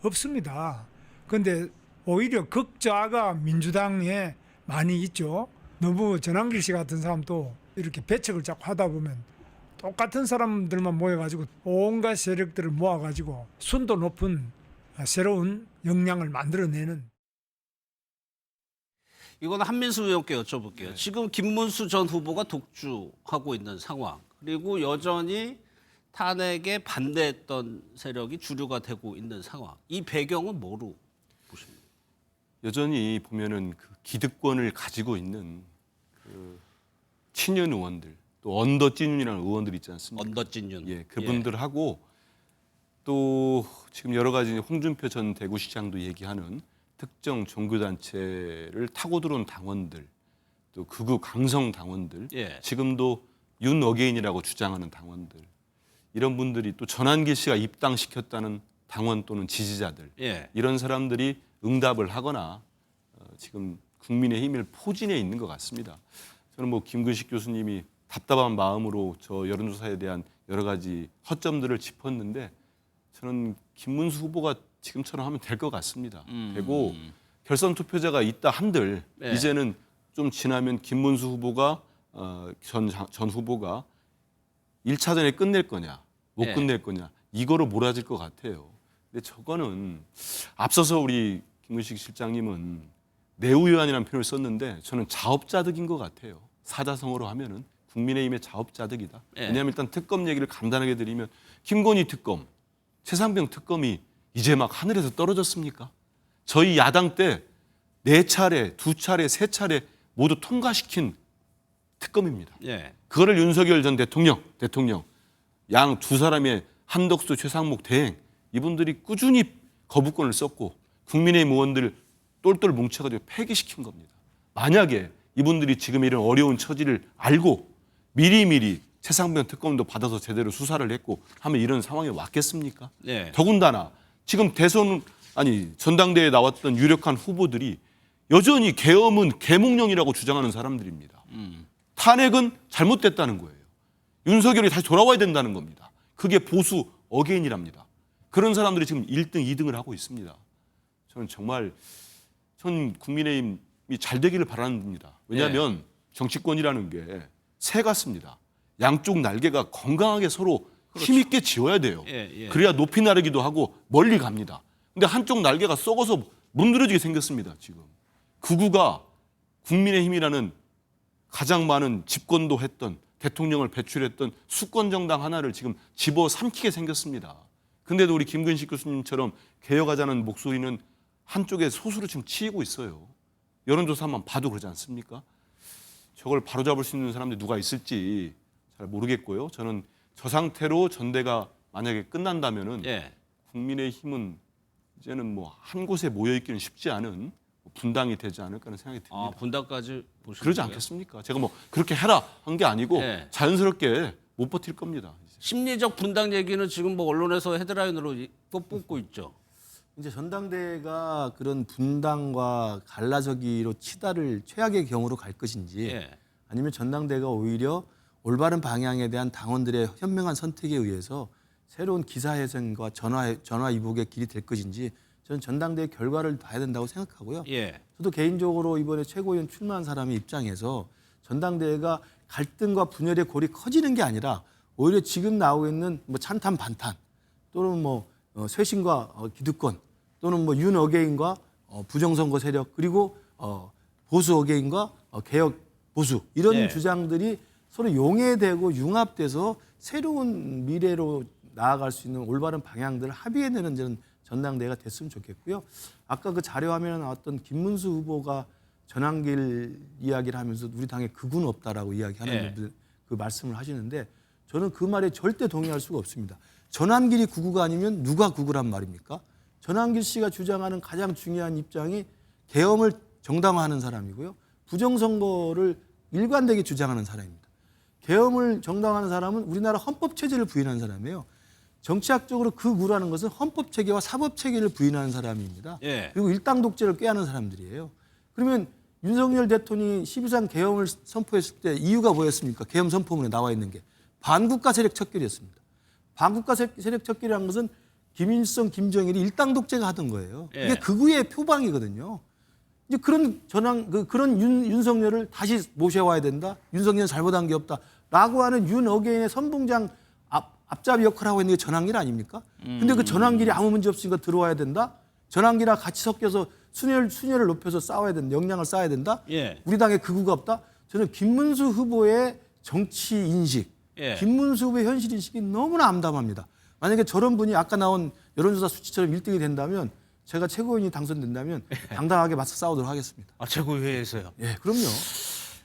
H: 없습니다. 그런데 오히려 극좌가 민주당에 많이 있죠. 너무 전환길 씨 같은 사람도 이렇게 배척을 자꾸 하다 보면 똑같은 사람들만 모여가지고 온갖 세력들을 모아가지고 순도 높은 새로운 역량을 만들어내는.
A: 이거는 한민수 의원께 여쭤볼게요. 지금 김문수 전 후보가 독주하고 있는 상황, 그리고 여전히 탄핵에 반대했던 세력이 주류가 되고 있는 상황. 이 배경은 뭐로 보십니까?
D: 여전히 보면은 그 기득권을 가지고 있는 그 친윤 의원들, 또 언더찐윤이라는 의원들 있지 않습니까?
A: 언더찐윤.
D: 그분들하고 또 지금 여러 가지 홍준표 전 대구시장도 얘기하는 특정 종교단체를 타고 들어온 당원들, 또 극우 강성 당원들, 지금도 윤 어게인이라고 주장하는 당원들, 이런 분들이 또 전환길 씨가 입당시켰다는 당원 또는 지지자들, 이런 사람들이 응답을 하거나 지금 국민의힘을 포진해 있는 것 같습니다. 저는 뭐 김근식 교수님이 답답한 마음으로 저 여론조사에 대한 여러 가지 허점들을 짚었는데 저는 김문수 후보가 지금처럼 하면 될 것 같습니다. 되고 결선 투표자가 있다 한들 이제는 좀 지나면 김문수 후보가 전 후보가 1차전에 끝낼 거냐 못 끝낼 거냐 이거로 몰아질 것 같아요. 근데 저거는 앞서서 우리 김근식 실장님은 내우유한이라는 표현을 썼는데 저는 자업자득인 것 같아요. 사자성어로 하면은 국민의힘의 자업자득이다. 왜냐하면 일단 특검 얘기를 간단하게 드리면 김건희 특검, 최상병 특검이 이제 막 하늘에서 떨어졌습니까? 저희 야당 때 4차례, 2차례, 3차례 모두 통과시킨 특검입니다. 그거를 윤석열 전 대통령 양 두 사람의 한덕수, 최상목 대행 이분들이 꾸준히 거부권을 썼고 국민의힘 의원들 똘똘 뭉쳐가지고 폐기시킨 겁니다. 만약에 이분들이 지금 이런 어려운 처지를 알고 미리미리 최상병 특검도 받아서 제대로 수사를 했고 하면 이런 상황이 왔겠습니까? 더군다나 지금 전당대회에 나왔던 유력한 후보들이 여전히 계엄은 계몽령이라고 주장하는 사람들입니다. 탄핵은 잘못됐다는 거예요. 윤석열이 다시 돌아와야 된다는 겁니다. 그게 보수 어게인이랍니다. 그런 사람들이 지금 1등, 2등을 하고 있습니다. 전 국민의힘이 잘 되기를 바랍니다. 왜냐하면 정치권이라는 게 새 같습니다. 양쪽 날개가 건강하게 서로 힘있게 지어야 돼요. 그래야 높이 나르기도 하고 멀리 갑니다. 근데 한쪽 날개가 썩어서 문드러지게 생겼습니다. 지금 극우가 국민의힘이라는 가장 많은 집권도 했던 대통령을 배출했던 수권 정당 하나를 지금 집어삼키게 생겼습니다. 근데도 우리 김근식 교수님처럼 개혁하자는 목소리는 한쪽에 소수로 지금 치이고 있어요. 여론조사만 봐도 그러지 않습니까? 저걸 바로잡을 수 있는 사람들이 누가 있을지 잘 모르겠고요. 저는 저 상태로 전대가 만약에 끝난다면은 국민의힘은 이제는 뭐 한 곳에 모여 있기는 쉽지 않은 분당이 되지 않을까 하는 생각이 듭니다.
A: 아, 분당까지 보시는
D: 그러지
A: 거예요?
D: 않겠습니까? 제가 뭐 그렇게 해라 한 게 아니고
A: 네.
D: 자연스럽게 못 버틸 겁니다. 이제.
A: 심리적 분당 얘기는 지금 뭐 언론에서 헤드라인으로 또 뽑고 있죠.
E: 이제 전당대회가 그런 분당과 갈라서기로 치달을 최악의 경우로 갈 것인지
A: 예.
E: 아니면 전당대회가 오히려 올바른 방향에 대한 당원들의 현명한 선택에 의해서 새로운 기사회생과 전화위복의 길이 될 것인지 저는 전당대회 결과를 봐야 된다고 생각하고요.
A: 예.
E: 저도 개인적으로 이번에 최고위원 출마한 사람의 입장에서 전당대회가 갈등과 분열의 골이 커지는 게 아니라 오히려 지금 나오고 있는 뭐 찬탄 반탄 또는 뭐 쇄신과 기득권 또는 뭐 윤 어게인과 부정선거 세력 그리고 보수 어게인과 개혁 보수 이런
A: 예.
E: 주장들이 서로 용해되고 융합돼서 새로운 미래로 나아갈 수 있는 올바른 방향들을 합의해내는 저는 전당대회가 됐으면 좋겠고요. 아까 그 자료 화면에 나왔던 김문수 후보가 전환길 이야기를 하면서 우리 당에 극우는 없다라고 이야기하는
A: 예.
E: 그 말씀을 하시는데 저는 그 말에 절대 동의할 수가 없습니다. 전환길이 극우가 아니면 누가 극우란 말입니까? 전환길 씨가 주장하는 가장 중요한 입장이 계엄을 정당화하는 사람이고요. 부정선거를 일관되게 주장하는 사람입니다. 계엄을 정당화하는 사람은 우리나라 헌법체제를 부인하는 사람이에요. 정치학적으로 극우라는 것은 헌법체계와 사법체계를 부인하는 사람입니다.
A: 예.
E: 그리고 일당 독재를 꾀하는 사람들이에요. 그러면 윤석열 대통령이 12.3 계엄을 선포했을 때 이유가 뭐였습니까? 계엄 선포문에 나와 있는 게 반국가 세력 척결이었습니다. 반국가 세력 척결이라는 것은 김일성, 김정일이 일당 독재가 하던 거예요. 이게
A: 예.
E: 극우의 표방이거든요. 이제 그런 그런 윤석열을 다시 모셔와야 된다. 윤석열 잘못한 게 없다라고 하는 윤 어게인의 선봉장 앞잡이 역할을 하고 있는 게 전환길 아닙니까? 근데 그 전환길이 아무 문제 없으니까 들어와야 된다. 전환길이랑 같이 섞여서 순열을 높여서 싸워야 된다. 역량을 쌓아야 된다.
A: 예.
E: 우리 당에 극우가 없다. 저는 김문수 후보의 정치 인식,
A: 예.
E: 김문수 후보의 현실 인식이 너무나 암담합니다. 만약에 저런 분이 아까 나온 여론조사 수치처럼 1등이 된다면 제가 최고위원이 당선된다면 당당하게 맞서 싸우도록 하겠습니다.
A: 아, 최고위회에서요.
E: 예, 그럼요.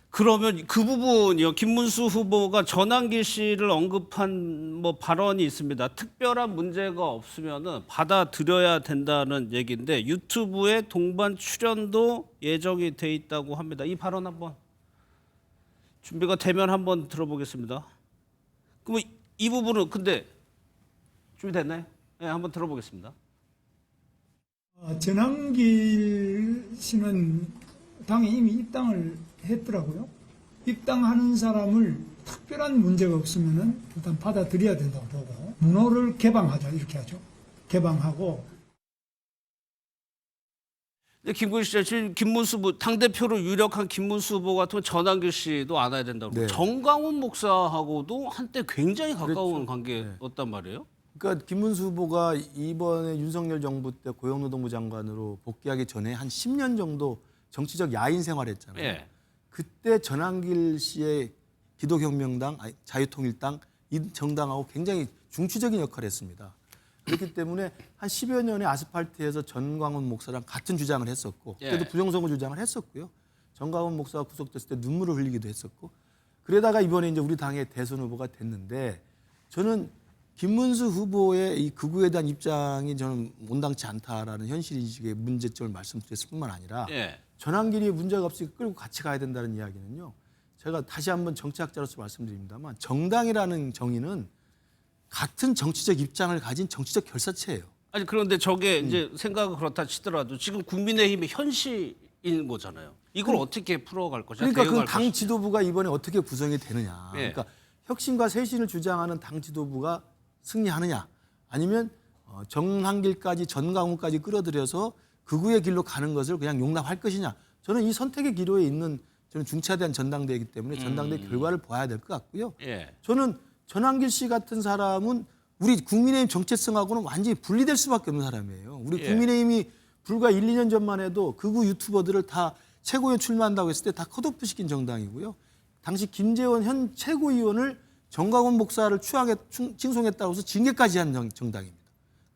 A: 그러면 그 부분이요. 김문수 후보가 전환길 씨를 언급한 뭐 발언이 있습니다. 특별한 문제가 없으면은 받아들여야 된다는 얘기인데 유튜브에 동반 출연도 예정이 돼 있다고 합니다. 이 발언 한번 준비가 되면 한번 들어보겠습니다. 그럼 이 부분은 근데 준비됐나요? 네, 한번 들어보겠습니다.
H: 전환길 씨는 당에 이미 입당을 했더라고요. 입당하는 사람을 특별한 문제가 없으면은 일단 받아들여야 된다고 보고 문호를 개방하자 이렇게 하죠. 개방하고.
A: 근데 김구희 씨, 지금 김문수 후보 당대표로 유력한 김문수 후보 같으면 전환길 씨도 안아야 된다고.
E: 네.
A: 정강훈 목사하고도 한때 굉장히 가까운
E: 그렇죠.
A: 관계였단 말이에요.
E: 그러니까 김문수 후보가 이번에 윤석열 정부 때 고용노동부 장관으로 복귀하기 전에 한 10년 정도 정치적 야인 생활했잖아요.
A: 예.
E: 그때 전환길 씨의 기독혁명당, 자유통일당 이 정당하고 굉장히 중추적인 역할을 했습니다. 그렇기 때문에 한 10여 년의 아스팔트에서 전광훈 목사랑 같은 주장을 했었고 그때도
A: 예.
E: 부정선거 주장을 했었고요. 전광훈 목사가 구속됐을 때 눈물을 흘리기도 했었고 그러다가 이번에 이제 우리 당의 대선 후보가 됐는데 저는 김문수 후보의 이 극우에 대한 입장이 저는 온당치 않다라는 현실인식의 문제점을 말씀드렸을 뿐만 아니라
A: 예.
E: 전환길이 문제가 없으니까 끌고 같이 가야 된다는 이야기는요. 제가 다시 한번 정치학자로서 말씀드립니다만 정당이라는 정의는 같은 정치적 입장을 가진 정치적 결사체예요.
A: 아니 그런데 저게 이제 생각은 그렇다 치더라도 지금 국민의힘의 현실인 거잖아요. 이걸 어떻게 풀어갈 것이냐.
E: 그러니까 그
A: 대응할
E: 당
A: 것이냐.
E: 지도부가 이번에 어떻게 구성이 되느냐.
A: 예.
E: 그러니까 혁신과 쇄신을 주장하는 당 지도부가 승리하느냐 아니면 정한길까지 전광훈까지 끌어들여서 극우의 길로 가는 것을 그냥 용납할 것이냐. 저는 이 선택의 기로에 있는 저는 중차대한 전당대회이기 때문에 전당대회 결과를 봐야 될 것 같고요.
A: 예.
E: 저는 전환길 씨 같은 사람은 우리 국민의힘 정체성하고는 완전히 분리될 수밖에 없는 사람이에요. 우리
A: 예.
E: 국민의힘이 불과 1, 2년 전만 해도 극우 유튜버들을 다 최고위원 출마한다고 했을 때 다 컷오프 시킨 정당이고요. 당시 김재원 현 최고위원을 정광훈 목사를 칭송했다고 해서 징계까지 한 정당입니다.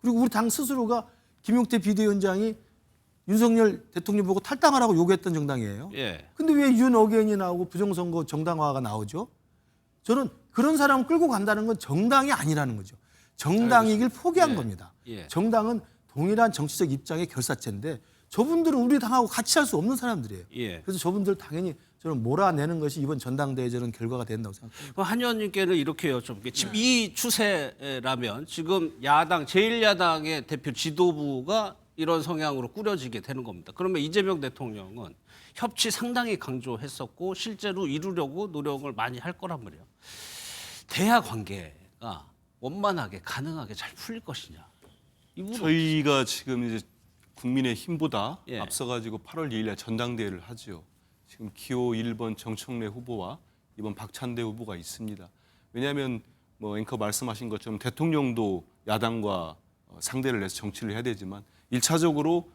E: 그리고 우리 당 스스로가 김용태 비대위원장이 윤석열 대통령 보고 탈당하라고 요구했던 정당이에요.
A: 예.
E: 근데 왜 윤 어게인이 나오고 부정선거 정당화가 나오죠? 저는 그런 사람을 끌고 간다는 건 정당이 아니라는 거죠. 정당이길 포기한
A: 예.
E: 겁니다.
A: 예.
E: 정당은 동일한 정치적 입장의 결사체인데 저분들은 우리 당하고 같이 할 수 없는 사람들이에요.
A: 예.
E: 그래서 저분들 당연히 저는 몰아내는 것이 이번 전당대회 저는 결과가 된다고 생각합니다.
A: 그럼 한 의원님께는 이렇게 여쭤볼게요. 지금 이 추세라면 지금 야당 제1야당의 대표 지도부가 이런 성향으로 꾸려지게 되는 겁니다. 그러면 이재명 대통령은 협치 상당히 강조했었고 실제로 이루려고 노력을 많이 할 거란 말이에요. 대화 관계가 원만하게 가능하게 잘 풀릴 것이냐. 이 부분
D: 저희가 지금 이제 국민의힘보다
A: 예.
D: 앞서가지고 8월 2일에 전당대회를 하죠. 지금 기호 1번 정청래 후보와 이번 박찬대 후보가 있습니다. 왜냐하면 뭐 앵커 말씀하신 것처럼 대통령도 야당과 상대를 해서 정치를 해야 되지만 1차적으로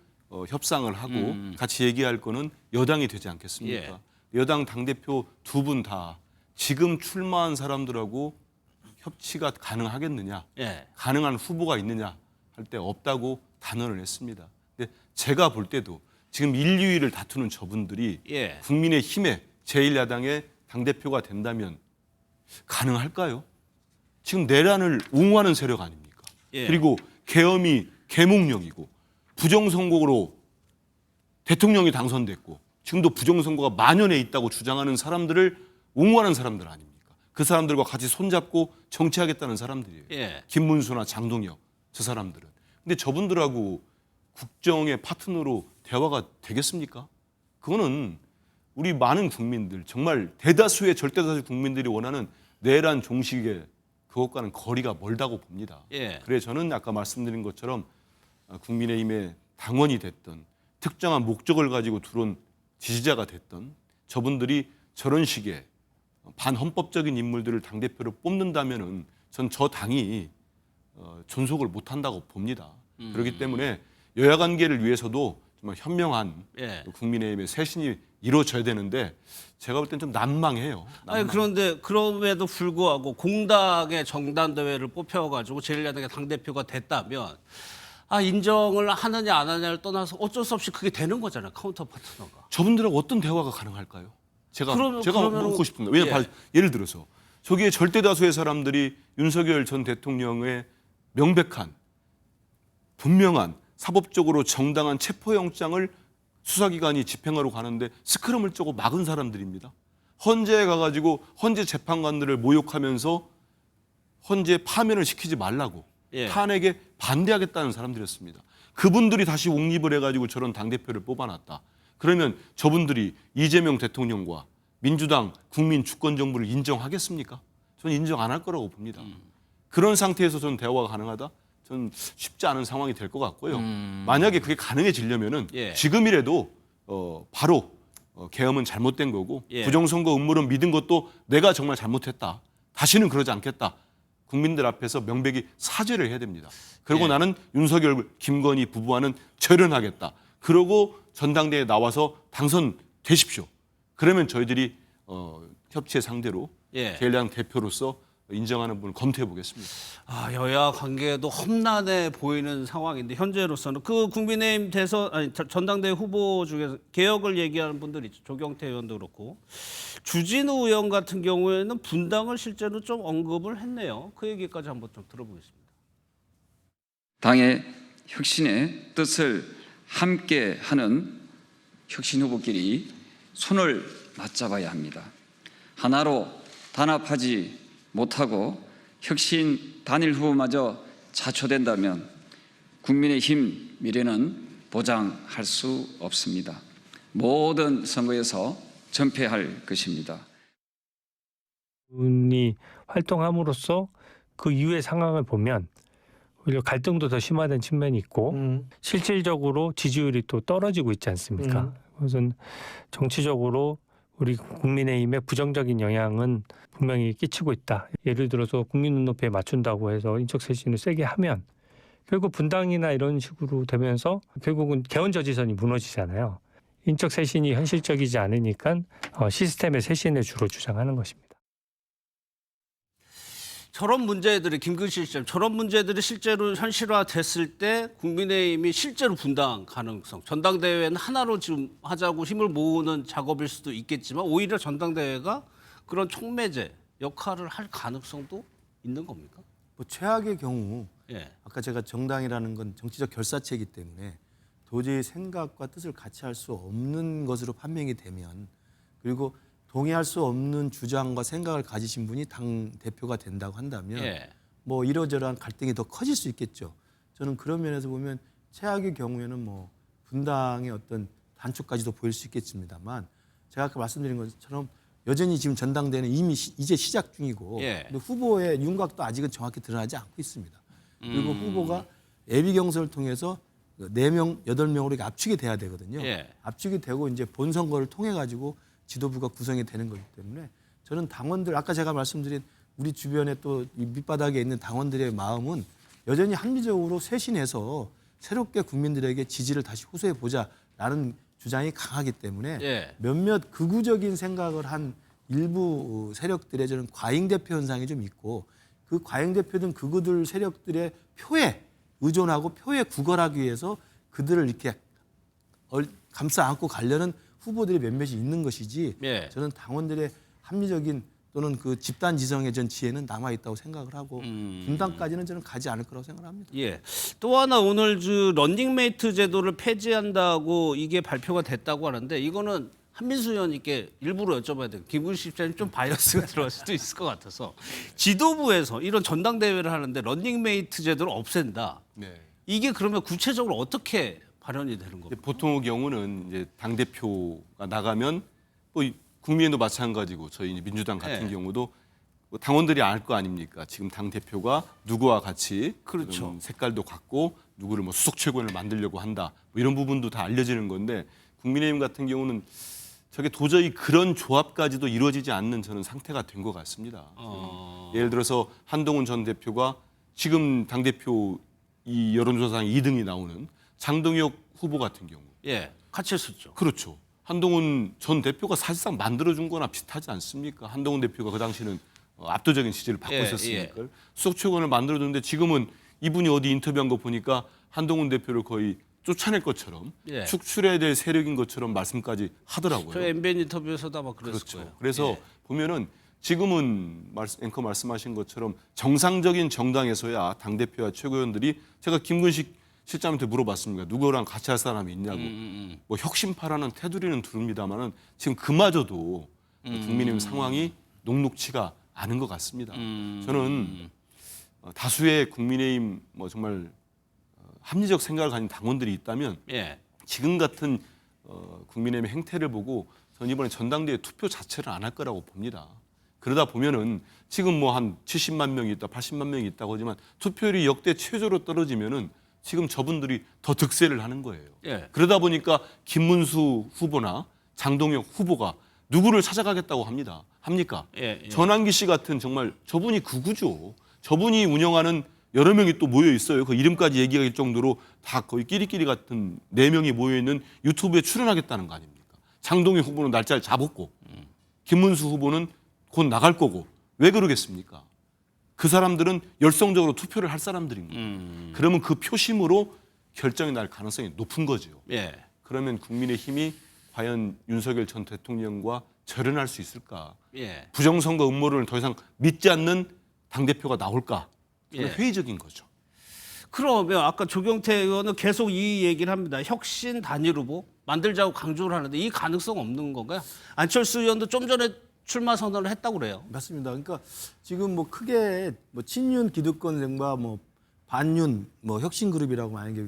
D: 협상을 하고 같이 얘기할 거는 여당이 되지 않겠습니까? 여당 당대표 두 분 다 지금 출마한 사람들하고 협치가 가능하겠느냐, 가능한 후보가 있느냐 할 때 없다고 단언을 했습니다. 근데 제가 볼 때도 지금 1, 2위를 다투는 저분들이 국민의힘의 제1야당의 당대표가 된다면 가능할까요? 지금 내란을 옹호하는 세력 아닙니까? 그리고 계엄이 계몽령이고 부정선거로 대통령이 당선됐고 지금도 부정선거가 만연해 있다고 주장하는 사람들을 옹호하는 사람들 아닙니까? 그 사람들과 같이 손잡고 정치하겠다는 사람들이에요. 김문수나 장동혁 저 사람들은. 근데 저분들하고 국정의 파트너로 대화가 되겠습니까? 그거는 우리 많은 국민들 정말 대다수의 절대다수 국민들이 원하는 내란 종식의 그것과는 거리가 멀다고 봅니다. 그래서 저는 아까 말씀드린 것처럼 국민의힘의 당원이 됐던 특정한 목적을 가지고 들어온 지지자가 됐던 저분들이 저런 식의 반헌법적인 인물들을 당대표로 뽑는다면은 전 저 당이 존속을 못한다고 봅니다. 그렇기 때문에 여야 관계를 위해서도 정말 현명한 국민의힘의 쇄신이 이루어져야 되는데 제가 볼 땐 좀 난망해요.
A: 아니, 그런데 그럼에도 불구하고 공당의 정당대회를 뽑혀가지고 제1야당의 당대표가 됐다면 인정을 하느냐 안 하느냐를 떠나서 어쩔 수 없이 그게 되는 거잖아요. 카운터 파트너가. 저분들하고
D: 어떤 대화가 가능할까요? 제가
A: 그러면은,
D: 묻고 싶은데 왜냐면 예를 들어서 저기에 절대 다수의 사람들이 윤석열 전 대통령의 명백한 분명한 사법적으로 정당한 체포영장을 수사기관이 집행하러 가는데 스크럼을 짜고 막은 사람들입니다. 헌재에 가가지고 헌재 재판관들을 모욕하면서 헌재 파면을 시키지 말라고 탄핵에 반대하겠다는 사람들이었습니다. 그분들이 다시 옹립을 해가지고 저런 당대표를 뽑아놨다. 그러면 저분들이 이재명 대통령과 민주당 국민 주권 정부를 인정하겠습니까? 저는 인정 안 할 거라고 봅니다. 그런 상태에서 저는 대화가 가능하다? 저는 쉽지 않은 상황이 될 것 같고요. 만약에 그게 가능해지려면은 지금이라도 바로 계엄은 잘못된 거고 부정선거 음모론 믿은 것도 내가 정말 잘못했다. 다시는 그러지 않겠다. 국민들 앞에서 명백히 사죄를 해야 됩니다. 그리고 나는 윤석열, 김건희 부부와는 절연하겠다. 그러고 전당대회에 나와서 당선되십시오. 그러면 저희들이 협치의 상대로 제1야당 대표로서 인정하는 분을 검토해 보겠습니다.
A: 여야 관계도 험난해 보이는 상황인데 현재로서는 그 국민의힘 전당대회 후보 중에서 개혁을 얘기하는 분들이 있죠. 조경태 의원도 그렇고 주진우 의원 같은 경우에는 분당을 실제로 좀 언급을 했네요. 그 얘기까지 한번 좀 들어보겠습니다.
I: 당의 혁신의 뜻을 함께하는 혁신 후보끼리 손을 맞잡아야 합니다. 하나로 단합하지 못하고 혁신 단일 후보마저 자초된다면 국민의힘 미래는 보장할 수 없습니다. 모든 선거에서 전패할 것입니다.
J: 분이 활동함으로써 그 이후의 상황을 보면 오히려 갈등도 더 심화된 측면이 있고 실질적으로 지지율이 또 떨어지고 있지 않습니까? 그것은 정치적으로 우리 국민의힘의 부정적인 영향은 분명히 끼치고 있다. 예를 들어서 국민 눈높이에 맞춘다고 해서 인적 쇄신을 세게 하면 결국 분당이나 이런 식으로 되면서 결국은 개헌저지선이 무너지잖아요. 인적 쇄신이 현실적이지 않으니까 시스템의 쇄신을 주로 주장하는 것입니다.
A: 저런 문제들이 김근실 시장 저런 문제들이 실제로 현실화됐을 때 국민의힘이 실제로 분당 가능성 전당대회는 하나로 지금 하자고 힘을 모으는 작업일 수도 있겠지만 오히려 전당대회가 그런 촉매제 역할을 할 가능성도 있는 겁니까?
E: 뭐 최악의 경우 아까 제가 정당이라는 건 정치적 결사체이기 때문에 도저히 생각과 뜻을 같이 할 수 없는 것으로 판명이 되면 그리고 동의할 수 없는 주장과 생각을 가지신 분이 당 대표가 된다고 한다면 뭐 이러저러한 갈등이 더 커질 수 있겠죠. 저는 그런 면에서 보면 최악의 경우에는 뭐 분당의 어떤 단초까지도 보일 수 있겠습니다만 제가 아까 말씀드린 것처럼 여전히 지금 전당대회는 이미 이제 시작 중이고 근데 후보의 윤곽도 아직은 정확히 드러나지 않고 있습니다. 그리고 후보가 예비 경선을 통해서 4명, 8명으로 이렇게 압축이 돼야 되거든요. 압축이 되고 이제 본선거를 통해 가지고 지도부가 구성이 되는 거기 때문에 저는 당원들 아까 제가 말씀드린 우리 주변에 또 이 밑바닥에 있는 당원들의 마음은 여전히 합리적으로 쇄신해서 새롭게 국민들에게 지지를 다시 호소해 보자라는 주장이 강하기 때문에 몇몇 극우적인 생각을 한 일부 세력들의 저는 과잉 대표 현상이 좀 있고 그 과잉 대표든 극우들 세력들의 표에 의존하고 표에 구걸하기 위해서 그들을 이렇게 감싸 안고 가려는 후보들이 몇몇이 있는 것이지 저는 당원들의 합리적인 또는 그 집단 지성의 전 지혜는 남아 있다고 생각을 하고 분당까지는 저는 가지 않을 거라고 생각합니다.
A: 또 하나 오늘 런닝메이트 제도를 폐지한다고 이게 발표가 됐다고 하는데 이거는 한민수 의원님께 일부러 여쭤봐야 돼요. 김근식 씨는 좀 바이러스가 들어갈 수도 있을 것 같아서 지도부에서 이런 전당대회를 하는데 런닝메이트 제도를 없앤다. 이게 그러면 구체적으로 어떻게 발현이 되는 겁니까?
D: 보통의 경우는 이제 당 대표가 나가면 또 국민의힘도 마찬가지고 저희 이제 민주당 같은 경우도 당원들이 알 거 아닙니까? 지금 당 대표가 누구와 같이 그런 색깔도 같고 누구를 뭐 수석 최고위원을 만들려고 한다. 뭐 이런 부분도 다 알려지는 건데 국민의힘 같은 경우는 저게 도저히 그런 조합까지도 이루어지지 않는 저는 상태가 된 것 같습니다. 예를 들어서 한동훈 전 대표가 지금 당 대표 이 여론조사상 2등이 나오는 장동혁 후보 같은 경우.
A: 같이 했었죠.
D: 그렇죠. 한동훈 전 대표가 사실상 만들어준 거나 비슷하지 않습니까? 한동훈 대표가 그 당시는 압도적인 지지를 받고 있었으니까. 수석 최고위원을 만들어줬는데 지금은 이분이 어디 인터뷰한 거 보니까 한동훈 대표를 거의 쫓아낼 것처럼 축출해야 될 세력인 것처럼 말씀까지 하더라고요.
A: 저 MBN 인터뷰에서도 아마 그랬을 거예요.
D: 그래서 보면은 지금은 앵커 말씀하신 것처럼 정상적인 정당에서야 당대표와 최고위원들이 제가 김근식 실장한테 물어봤습니다. 누구랑 같이 할 사람이 있냐고. 뭐 혁신파라는 테두리는 두릅니다만은 지금 그마저도 국민의힘 상황이 녹록치가 않은 것 같습니다. 저는 다수의 국민의힘 뭐 정말 합리적 생각을 가진 당원들이 있다면 지금 같은 국민의힘의 행태를 보고 저는 이번에 전당대회 투표 자체를 안 할 거라고 봅니다. 그러다 보면은 지금 뭐 한 70만 명이 있다, 80만 명이 있다고 하지만 투표율이 역대 최저로 떨어지면은 지금 저분들이 더 득세를 하는 거예요. 그러다 보니까 김문수 후보나 장동혁 후보가 누구를 찾아가겠다고 합니까? 전환기 씨 같은 정말 저분이 극우죠. 저분이 운영하는 여러 명이 또 모여 있어요. 그 이름까지 얘기할 정도로 다 거의 끼리끼리 같은 4명이 모여 있는 유튜브에 출연하겠다는 거 아닙니까? 장동혁 후보는 날짜를 잡았고 김문수 후보는 곧 나갈 거고 왜 그러겠습니까? 그 사람들은 열성적으로 투표를 할 사람들입니다. 그러면 그 표심으로 결정이 날 가능성이 높은 거죠. 그러면 국민의힘이 과연 윤석열 전 대통령과 절연할 수 있을까? 부정선거 음모론을 더 이상 믿지 않는 당대표가 나올까? 회의적인 거죠.
A: 그러면 아까 조경태 의원은 계속 이 얘기를 합니다. 혁신 단일 후보 만들자고 강조를 하는데 이 가능성 없는 건가요? 안철수 의원도 좀 전에 출마 선언을 했다고 그래요.
E: 맞습니다. 그러니까 지금 뭐 크게 뭐 친윤 기득권과 뭐 반윤 뭐 혁신그룹이라고 만약에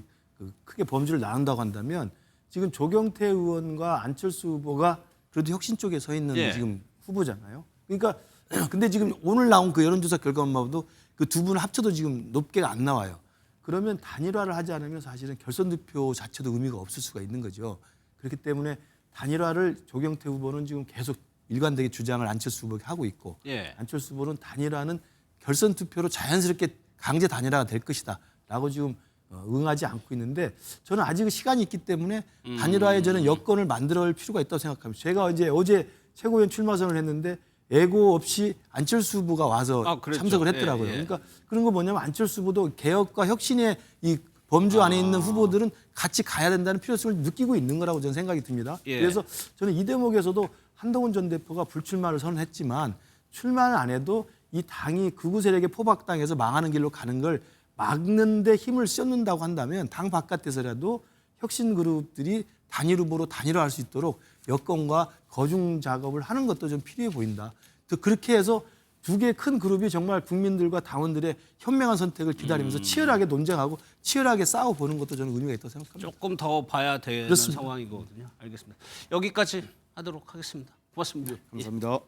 E: 크게 범주를 나눈다고 한다면 지금 조경태 의원과 안철수 후보가 그래도 혁신 쪽에 서 있는 지금 후보잖아요. 그러니까 근데 지금 오늘 나온 그 여론조사 결과만 봐도 그 두 분 합쳐도 지금 높게 안 나와요. 그러면 단일화를 하지 않으면 사실은 결선 투표 자체도 의미가 없을 수가 있는 거죠. 그렇기 때문에 단일화를 조경태 후보는 지금 계속 일관되게 주장을 안철수 후보가 하고 있고 안철수 후보는 단일화는 결선 투표로 자연스럽게 강제 단일화가 될 것이다라고 지금 응하지 않고 있는데 저는 아직 시간이 있기 때문에 단일화에 저는 여건을 만들어올 필요가 있다고 생각합니다. 제가 어제 최고위원 출마 선언을 했는데 예고 없이 안철수 후보가 와서 참석을 했더라고요. 그러니까 그런 거 뭐냐면 안철수 후보도 개혁과 혁신의 이 범주 안에 있는 후보들은 같이 가야 된다는 필요성을 느끼고 있는 거라고 저는 생각이 듭니다. 그래서 저는 이 대목에서도 한동훈 전 대표가 불출마를 선언했지만 출마는 안 해도 이 당이 극우 세력의 포박당에서 망하는 길로 가는 걸 막는 데 힘을 쏟는다고 한다면 당 바깥에서라도 혁신 그룹들이 단일 후보로 단일화할 수 있도록 여건과 거중 작업을 하는 것도 좀 필요해 보인다. 또 그렇게 해서 두 개의 큰 그룹이 정말 국민들과 당원들의 현명한 선택을 기다리면서 치열하게 논쟁하고 치열하게 싸워보는 것도 저는 의미가 있다고 생각합니다.
A: 조금 더 봐야 되는
E: 그렇습니다.
A: 상황이거든요. 알겠습니다. 여기까지 하도록 하겠습니다. 고맙습니다.
D: 감사합니다.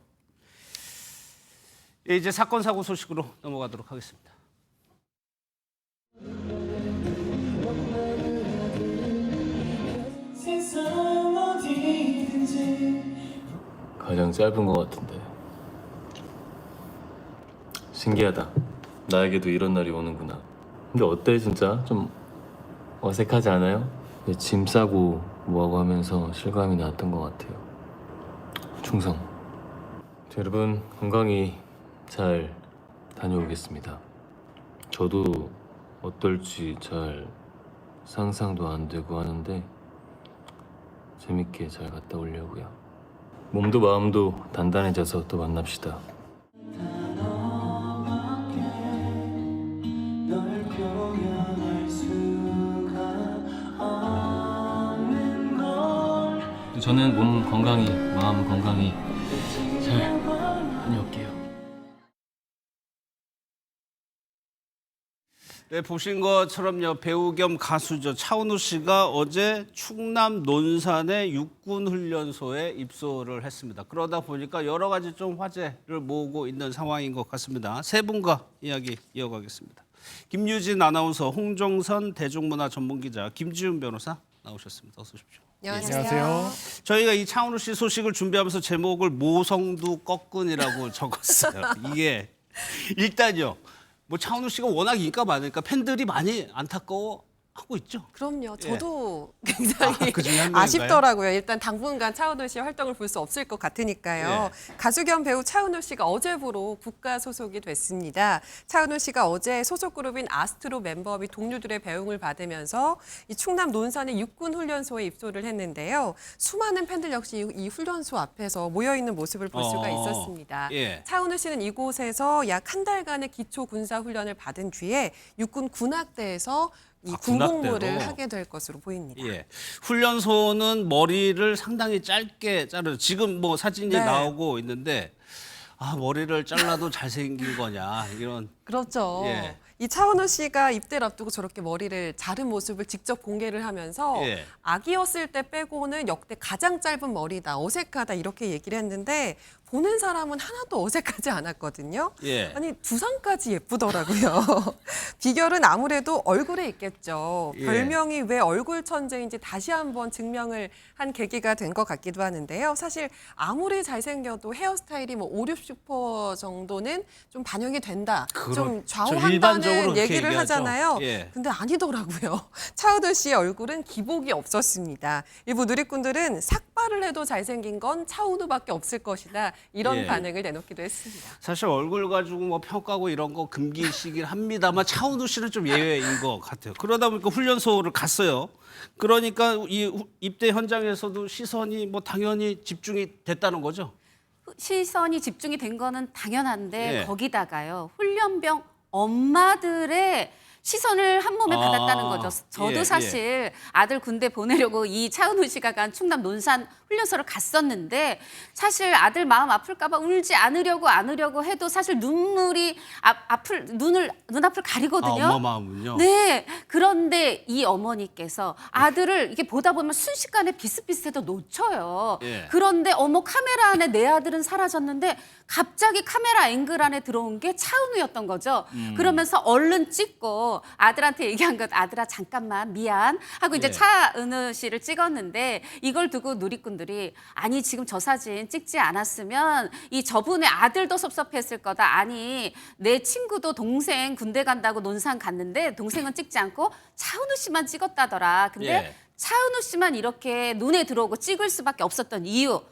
A: 예, 이제 사건 사고 소식으로 넘어가도록 하겠습니다.
K: 가장 짧은 것 같은데. 신기하다. 나에게도 이런 날이 오는구나. 근데 어때 진짜? 좀 어색하지 않아요? 짐 싸고 뭐하고 하면서 실감이 났던 것 같아요. 충성. 여러분 건강히 잘 다녀오겠습니다. 저도 어떨지 잘 상상도 안 되고 하는데 재밌게 잘 갔다 오려고요. 몸도 마음도 단단해져서 또 만납시다. 저는 몸 건강히 마음 건강히 잘 다녀올게요.
A: 네, 보신 것처럼요. 배우 겸 가수죠. 차은우 씨가 어제 충남 논산의 육군훈련소에 입소를 했습니다. 그러다 보니까 여러 가지 좀 화제를 모으고 있는 상황인 것 같습니다. 세 분과 이야기 이어가겠습니다. 김유진 아나운서, 홍정선 대중문화 전문기자, 김지훈 변호사 나오셨습니다. 어서 오십시오.
B: 안녕하세요.
A: 저희가 이 차은우 씨 소식을 준비하면서 제목을 모성두 꺾은이라고 적었어요. 이게 일단요. 뭐 차은우 씨가 워낙 인기가 많으니까 팬들이 많이 안타까워하고 있죠.
B: 그럼요. 저도 굉장히
A: 그중에 한 명인가요?
B: 아쉽더라고요. 일단 당분간 차은우 씨의 활동을 볼 수 없을 것 같으니까요. 가수 겸 배우 차은우 씨가 어제부로 국가 소속이 됐습니다. 차은우 씨가 어제 소속 그룹인 아스트로 멤버 및 동료들의 배웅을 받으면서 이 충남 논산의 육군훈련소에 입소를 했는데요. 수많은 팬들 역시 이 훈련소 앞에서 모여있는 모습을 볼 수가 있었습니다. 차은우 씨는 이곳에서 약 한 달간의 기초 군사 훈련을 받은 뒤에 육군 군악대에서 이 군복무를
A: 군악대로.
B: 하게 될 것으로 보입니다.
A: 예. 훈련소는 머리를 상당히 짧게 자르죠. 지금 뭐 사진이
B: 네.
A: 나오고 있는데 머리를 잘라도 잘생긴 거냐 이런.
B: 그렇죠.
A: 예.
B: 이 차은우 씨가 입대를 앞두고 저렇게 머리를 자른 모습을 직접 공개를 하면서 아기였을 때 빼고는 역대 가장 짧은 머리다, 어색하다 이렇게 얘기를 했는데 보는 사람은 하나도 어색하지 않았거든요. 아니 두상까지 예쁘더라고요. 비결은 아무래도 얼굴에 있겠죠. 별명이 왜 얼굴 천재인지 다시 한번 증명을 한 계기가 된 것 같기도 하는데요. 사실 아무리 잘생겨도 헤어스타일이 뭐 5, 60% 정도는 좀 반영이 된다. 좀 좌우한다는 얘기를 하잖아요. 근데 아니더라고요. 차은우 씨의 얼굴은 기복이 없었습니다. 일부 누리꾼들은 삭발을 해도 잘생긴 건 차은우밖에 없을 것이다. 이런 반응을 내놓기도 했습니다.
A: 사실 얼굴 가지고 뭐 평가하고 이런 거 금기시긴 합니다만 차은우 씨는 좀 예외인 것 같아요. 그러다 보니까 훈련소를 갔어요. 그러니까 이 입대 현장에서도 시선이 뭐 당연히 집중이 됐다는 거죠.
L: 시선이 집중이 된 거는 당연한데 거기다가요. 훈련병 엄마들의 시선을 한 몸에 받았다는 거죠. 저도 사실 아들 군대 보내려고 이 차은우 씨가 간 충남 논산 훈련소를 갔었는데 사실 아들 마음 아플까 봐 울지 않으려고 해도 사실 눈물이 눈앞을 가리거든요.
A: 엄마 마음은요?
L: 네. 그런데 이 어머니께서 아들을 이게 보다 보면 순식간에 비슷비슷해도 놓쳐요. 그런데 카메라 안에 내 아들은 사라졌는데 갑자기 카메라 앵글 안에 들어온 게 차은우였던 거죠. 그러면서 얼른 찍고 아들한테 얘기한 것, 아들아 잠깐만 미안 하고 이제 차은우 씨를 찍었는데 이걸 두고 누리꾼들이 아니 지금 저 사진 찍지 않았으면 이 저분의 아들도 섭섭했을 거다. 아니 내 친구도 동생 군대 간다고 논산 갔는데 동생은 찍지 않고 차은우 씨만 찍었다더라. 근데 차은우 씨만 이렇게 눈에 들어오고 찍을 수밖에 없었던 이유.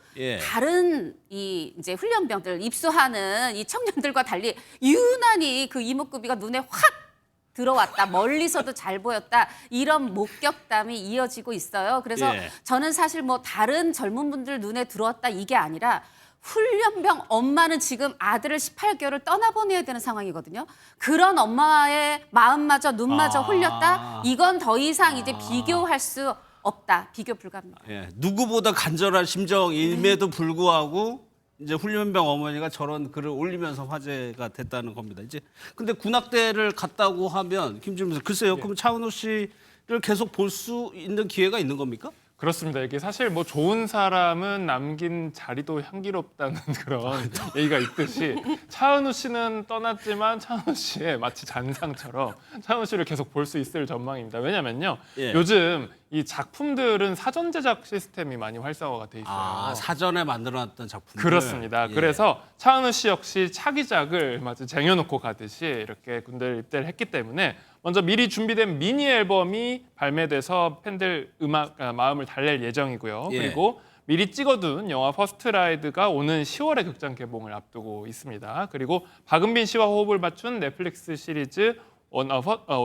L: 다른 이 이제 훈련병들 입소하는 이 청년들과 달리 유난히 그 이목구비가 눈에 확 들어왔다. 멀리서도 잘 보였다. 이런 목격담이 이어지고 있어요. 그래서 저는 사실 뭐 다른 젊은 분들 눈에 들어왔다 이게 아니라 훈련병 엄마는 지금 아들을 18개월을 떠나보내야 되는 상황이거든요. 그런 엄마의 마음마저 눈마저 홀렸다. 이건 더 이상 이제 비교할 수 없다. 비교 불가합니다.
A: 예, 누구보다 간절한 심정임에도 불구하고 이제 훈련병 어머니가 저런 글을 올리면서 화제가 됐다는 겁니다. 이제 근데 군악대를 갔다고 하면 김준민 선 글쎄요. 그럼 차은우 씨를 계속 볼 수 있는 기회가 있는 겁니까?
C: 그렇습니다. 이게 사실 뭐 좋은 사람은 남긴 자리도 향기롭다는 그런 얘기가 있듯이 차은우 씨는 떠났지만 차은우 씨의 마치 잔상처럼 차은우 씨를 계속 볼 수 있을 전망입니다. 왜냐면요. 요즘 이 작품들은 사전 제작 시스템이 많이 활성화가 돼 있어요.
A: 사전에 만들어놨던 작품들.
C: 그렇습니다. 그래서 차은우 씨 역시 차기작을 마치 쟁여놓고 가듯이 이렇게 군대를 입대를 했기 때문에 먼저 미리 준비된 미니 앨범이 발매돼서 팬들 마음을 달랠 예정이고요. 그리고 미리 찍어둔 영화 퍼스트 라이드가 오는 10월에 극장 개봉을 앞두고 있습니다. 그리고 박은빈 씨와 호흡을 맞춘 넷플릭스 시리즈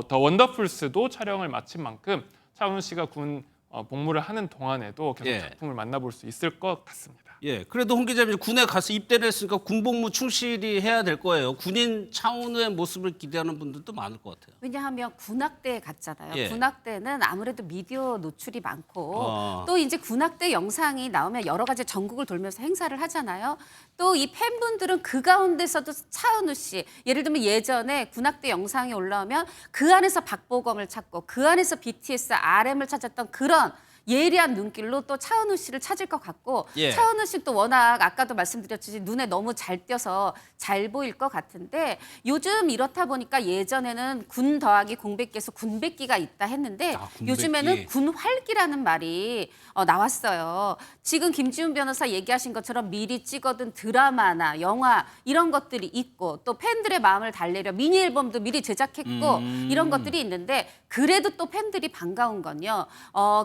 C: 더 원더풀스도 촬영을 마친 만큼 차은우 씨가 군 복무를 하는 동안에도 계속 작품을 만나볼 수 있을 것 같습니다.
A: 예, 그래도 홍 기자님 군에 가서 입대를 했으니까 군복무 충실히 해야 될 거예요. 군인 차은우의 모습을 기대하는 분들도 많을 것 같아요.
L: 왜냐하면 군악대에 갔잖아요. 군악대는 아무래도 미디어 노출이 많고 또 이제 군악대 영상이 나오면 여러 가지 전국을 돌면서 행사를 하잖아요. 또 이 팬분들은 그 가운데서도 차은우 씨, 예를 들면 예전에 군악대 영상이 올라오면 그 안에서 박보검을 찾고 그 안에서 BTS, RM을 찾았던 그런 예리한 눈길로 또 차은우 씨를 찾을 것 같고 차은우 씨 또 워낙 아까도 말씀드렸듯이 눈에 너무 잘 띄어서 잘 보일 것 같은데 요즘 이렇다 보니까 예전에는 군 더하기 공백기에서 군백기가 있다 했는데 요즘에는 군활기라는 말이 나왔어요. 지금 김지훈 변호사 얘기하신 것처럼 미리 찍어둔 드라마나 영화 이런 것들이 있고 또 팬들의 마음을 달래려 미니 앨범도 미리 제작했고 이런 것들이 있는데 그래도 또 팬들이 반가운 건요.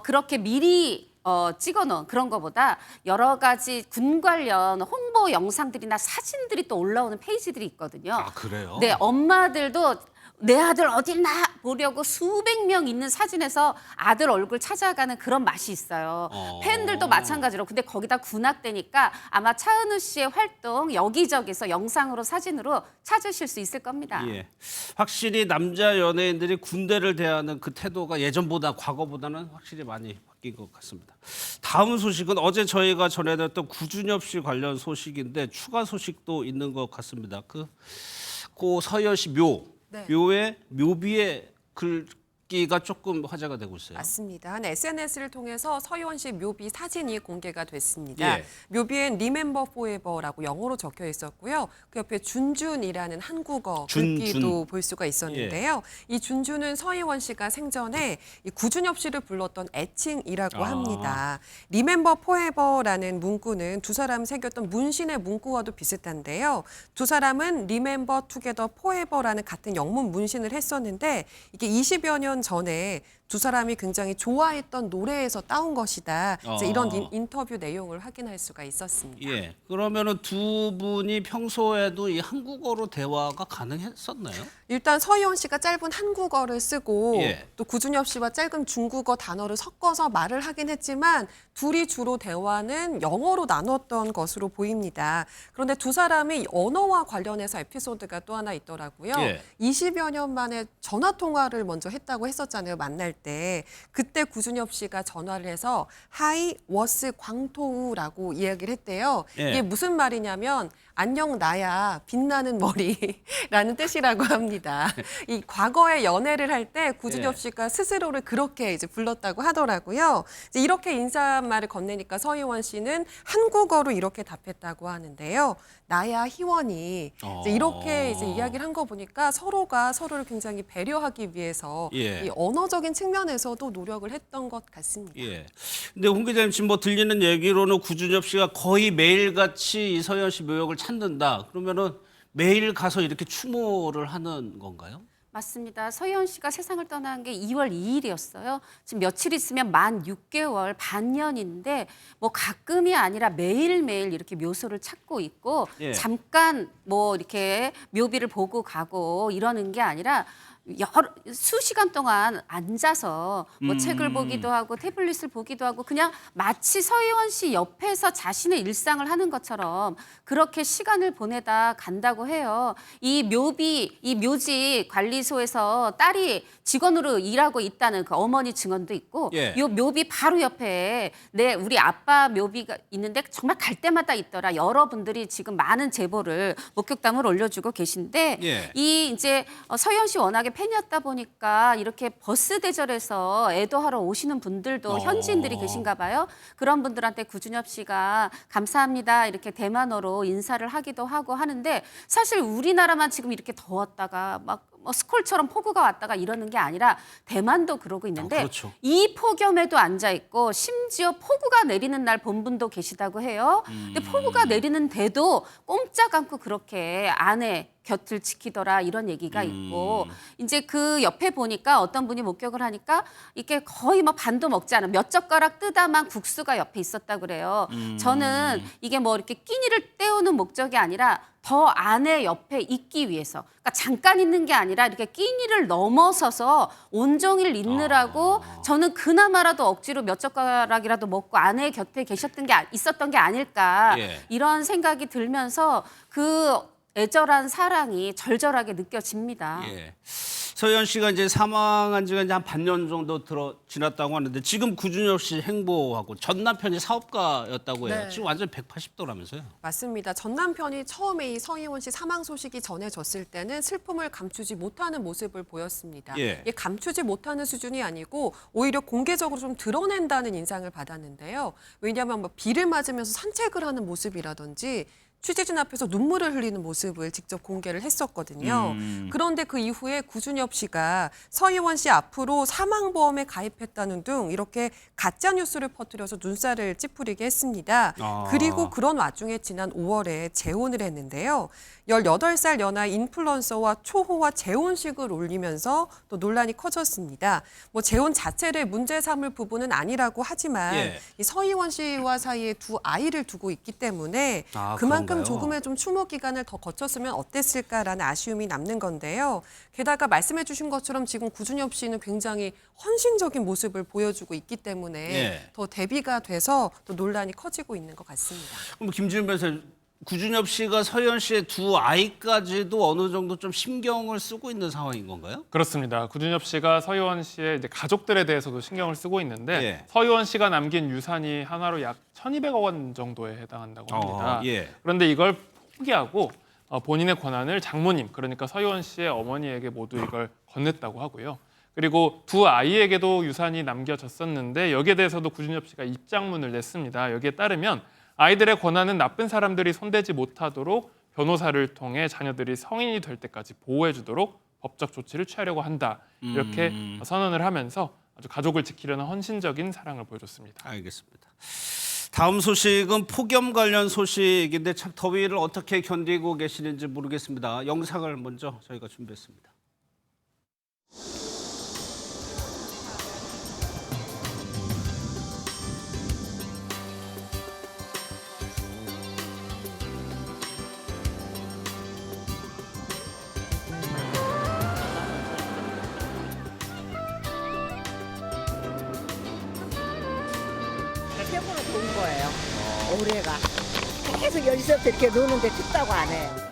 L: 그렇게 미리 찍어놓은 그런 거보다 여러 가지 군 관련 홍보 영상들이나 사진들이 또 올라오는 페이지들이 있거든요.
A: 그래요?
L: 네, 엄마들도 내 아들 어딨나 보려고 수백 명 있는 사진에서 아들 얼굴 찾아가는 그런 맛이 있어요. 팬들도 마찬가지로. 근데 거기다 군악대니까 아마 차은우 씨의 활동 여기저기서 영상으로 사진으로 찾으실 수 있을 겁니다.
A: 예, 확실히 남자 연예인들이 군대를 대하는 그 태도가 예전보다 과거보다는 확실히 많이 바뀐 것 같습니다. 다음 소식은 어제 저희가 전해드렸던 구준엽 씨 관련 소식인데 추가 소식도 있는 것 같습니다. 고 서현시 묘의 묘비의 글귀가 조금 화제가 되고 있어요.
B: 맞습니다. 한 SNS를 통해서 서희원 씨 묘비 사진이 공개가 됐습니다. 묘비엔 Remember Forever라고 영어로 적혀 있었고요. 그 옆에 준준이라는 한국어 글귀도 볼 수가 있었는데요. 이 준준은 서희원 씨가 생전에 이 구준엽 씨를 불렀던 애칭이라고 합니다. Remember Forever라는 문구는 두 사람 새겼던 문신의 문구와도 비슷한데요. 두 사람은 Remember Together Forever라는 같은 영문 문신을 했었는데 이게 20여 년 전에 두 사람이 굉장히 좋아했던 노래에서 따온 것이다. 이제 이런 인터뷰 내용을 확인할 수가 있었습니다.
A: 예, 그러면은 두 분이 평소에도 이 한국어로 대화가 가능했었나요?
B: 일단 서희원 씨가 짧은 한국어를 쓰고 또 구준엽 씨와 짧은 중국어 단어를 섞어서 말을 하긴 했지만 둘이 주로 대화는 영어로 나눴던 것으로 보입니다. 그런데 두 사람이 언어와 관련해서 에피소드가 또 하나 있더라고요. 20여 년 만에 전화 통화를 먼저 했다고 했었잖아요. 만날 때. 그때 구준엽 씨가 전화를 해서 하이 워스 광토우라고 이야기를 했대요. 이게 무슨 말이냐면 안녕 나야 빛나는 머리라는 뜻이라고 합니다. 이 과거에 연애를 할 때 구준엽 씨가 스스로를 그렇게 이제 불렀다고 하더라고요. 이제 이렇게 인사말을 건네니까 서희원 씨는 한국어로 이렇게 답했다고 하는데요. 나야 희원이 이제 이렇게 이제 이야기를 한 거 보니까 서로가 서로를 굉장히 배려하기 위해서 이 언어적인 측면에서도 노력을 했던 것 같습니다.
A: 근데 홍 기자님 지금 뭐 들리는 얘기로는 구준엽 씨가 거의 매일같이 이 서희원 씨 묘역을 찾는다. 그러면은 매일 가서 이렇게 추모를 하는 건가요?
L: 맞습니다. 서희원 씨가 세상을 떠난 게 2월 2일이었어요. 지금 며칠 있으면 만 6개월, 반년인데 뭐 가끔이 아니라 매일매일 이렇게 묘소를 찾고 있고 잠깐 뭐 이렇게 묘비를 보고 가고 이러는 게 아니라 수시간 동안 앉아서 뭐 책을 보기도 하고 태블릿을 보기도 하고 그냥 마치 서희원 씨 옆에서 자신의 일상을 하는 것처럼 그렇게 시간을 보내다 간다고 해요. 이 묘지 관리소에서 딸이 직원으로 일하고 있다는 그 어머니 증언도 있고 이 묘비 바로 옆에 우리 아빠 묘비가 있는데 정말 갈 때마다 있더라. 여러분들이 지금 많은 제보를 목격담을 올려주고 계신데 이 이제 서희원 씨 워낙에 팬이었다 보니까 이렇게 버스 대절에서 애도하러 오시는 분들도 현지인들이 계신가 봐요. 그런 분들한테 구준엽 씨가 감사합니다 이렇게 대만어로 인사를 하기도 하고 하는데 사실 우리나라만 지금 이렇게 더웠다가 막 스콜처럼 폭우가 왔다가 이러는 게 아니라 대만도 그러고 있는데
A: 그렇죠.
L: 이 폭염에도 앉아 있고 심지어 폭우가 내리는 날 본 분도 계시다고 해요. 근데 폭우가 내리는데도 꼼짝 않고 그렇게 아내 곁을 지키더라 이런 얘기가 있고 이제 그 옆에 보니까 어떤 분이 목격을 하니까 이게 거의 뭐 반도 먹지 않은 몇 젓가락 뜨다만 국수가 옆에 있었다고 그래요. 저는 이게 뭐 이렇게 끼니를 때우는 목적이 아니라 더 아내 옆에 있기 위해서 그러니까 잠깐 있는 게 아니라 이렇게 끼니를 넘어서서 온종일 있느라고 저는 그나마라도 억지로 몇 젓가락이라도 먹고 아내 곁에 있었던 게 아닐까 이런 생각이 들면서 그 애절한 사랑이 절절하게 느껴집니다.
A: 서희원 씨가 이제 사망한 지가 이제 한 반년 정도 지났다고 하는데 지금 구준엽 씨 행보하고 전 남편이 사업가였다고 해요.
B: 네.
A: 지금 완전 180도라면서요.
B: 맞습니다. 전 남편이 처음에 이 서희원 씨 사망 소식이 전해졌을 때는 슬픔을 감추지 못하는 모습을 보였습니다. 이게 감추지 못하는 수준이 아니고 오히려 공개적으로 좀 드러낸다는 인상을 받았는데요. 왜냐하면 뭐 비를 맞으면서 산책을 하는 모습이라든지 취재진 앞에서 눈물을 흘리는 모습을 직접 공개를 했었거든요. 그런데 그 이후에 구준엽 씨가 서희원 씨 앞으로 사망보험에 가입했다는 등 이렇게 가짜 뉴스를 퍼뜨려서 눈살을 찌푸리게 했습니다. 그리고 그런 와중에 지난 5월에 재혼을 했는데요. 18살 연하 인플루언서와 초호화 재혼식을 올리면서 또 논란이 커졌습니다. 뭐 재혼 자체를 문제 삼을 부분은 아니라고 하지만 이 서희원 씨와 사이에 두 아이를 두고 있기 때문에 그만큼
A: 그런가요?
B: 조금의 좀 추모 기간을 더 거쳤으면 어땠을까라는 아쉬움이 남는 건데요. 게다가 말씀해 주신 것처럼 지금 구준엽 씨는 굉장히 헌신적인 모습을 보여주고 있기 때문에 더 대비가 돼서 또 논란이 커지고 있는 것 같습니다.
A: 그럼 김준일 변호사님, 구준엽 씨가 서희원 씨의 두 아이까지도 어느 정도 좀 신경을 쓰고 있는 상황인 건가요?
C: 그렇습니다. 구준엽 씨가 서희원 씨의 이제 가족들에 대해서도 신경을 쓰고 있는데 서희원 씨가 남긴 유산이 하나로 약 1,200억 원 정도에 해당한다고 합니다. 그런데 이걸 포기하고 본인의 권한을 장모님, 그러니까 서희원 씨의 어머니에게 모두 이걸 건넸다고 하고요. 그리고 두 아이에게도 유산이 남겨졌었는데 여기에 대해서도 구준엽 씨가 입장문을 냈습니다. 여기에 따르면 아이들의 권한은 나쁜 사람들이 손대지 못하도록 변호사를 통해 자녀들이 성인이 될 때까지 보호해주도록 법적 조치를 취하려고 한다. 이렇게 선언을 하면서 아주 가족을 지키려는 헌신적인 사랑을 보여줬습니다.
A: 알겠습니다. 다음 소식은 폭염 관련 소식인데 참 더위를 어떻게 견디고 계시는지 모르겠습니다. 영상을 먼저 저희가 준비했습니다.
M: 최고로 좋은 거예요. 올해가 계속 여기서 이렇게 노는데 춥다고 안 해요.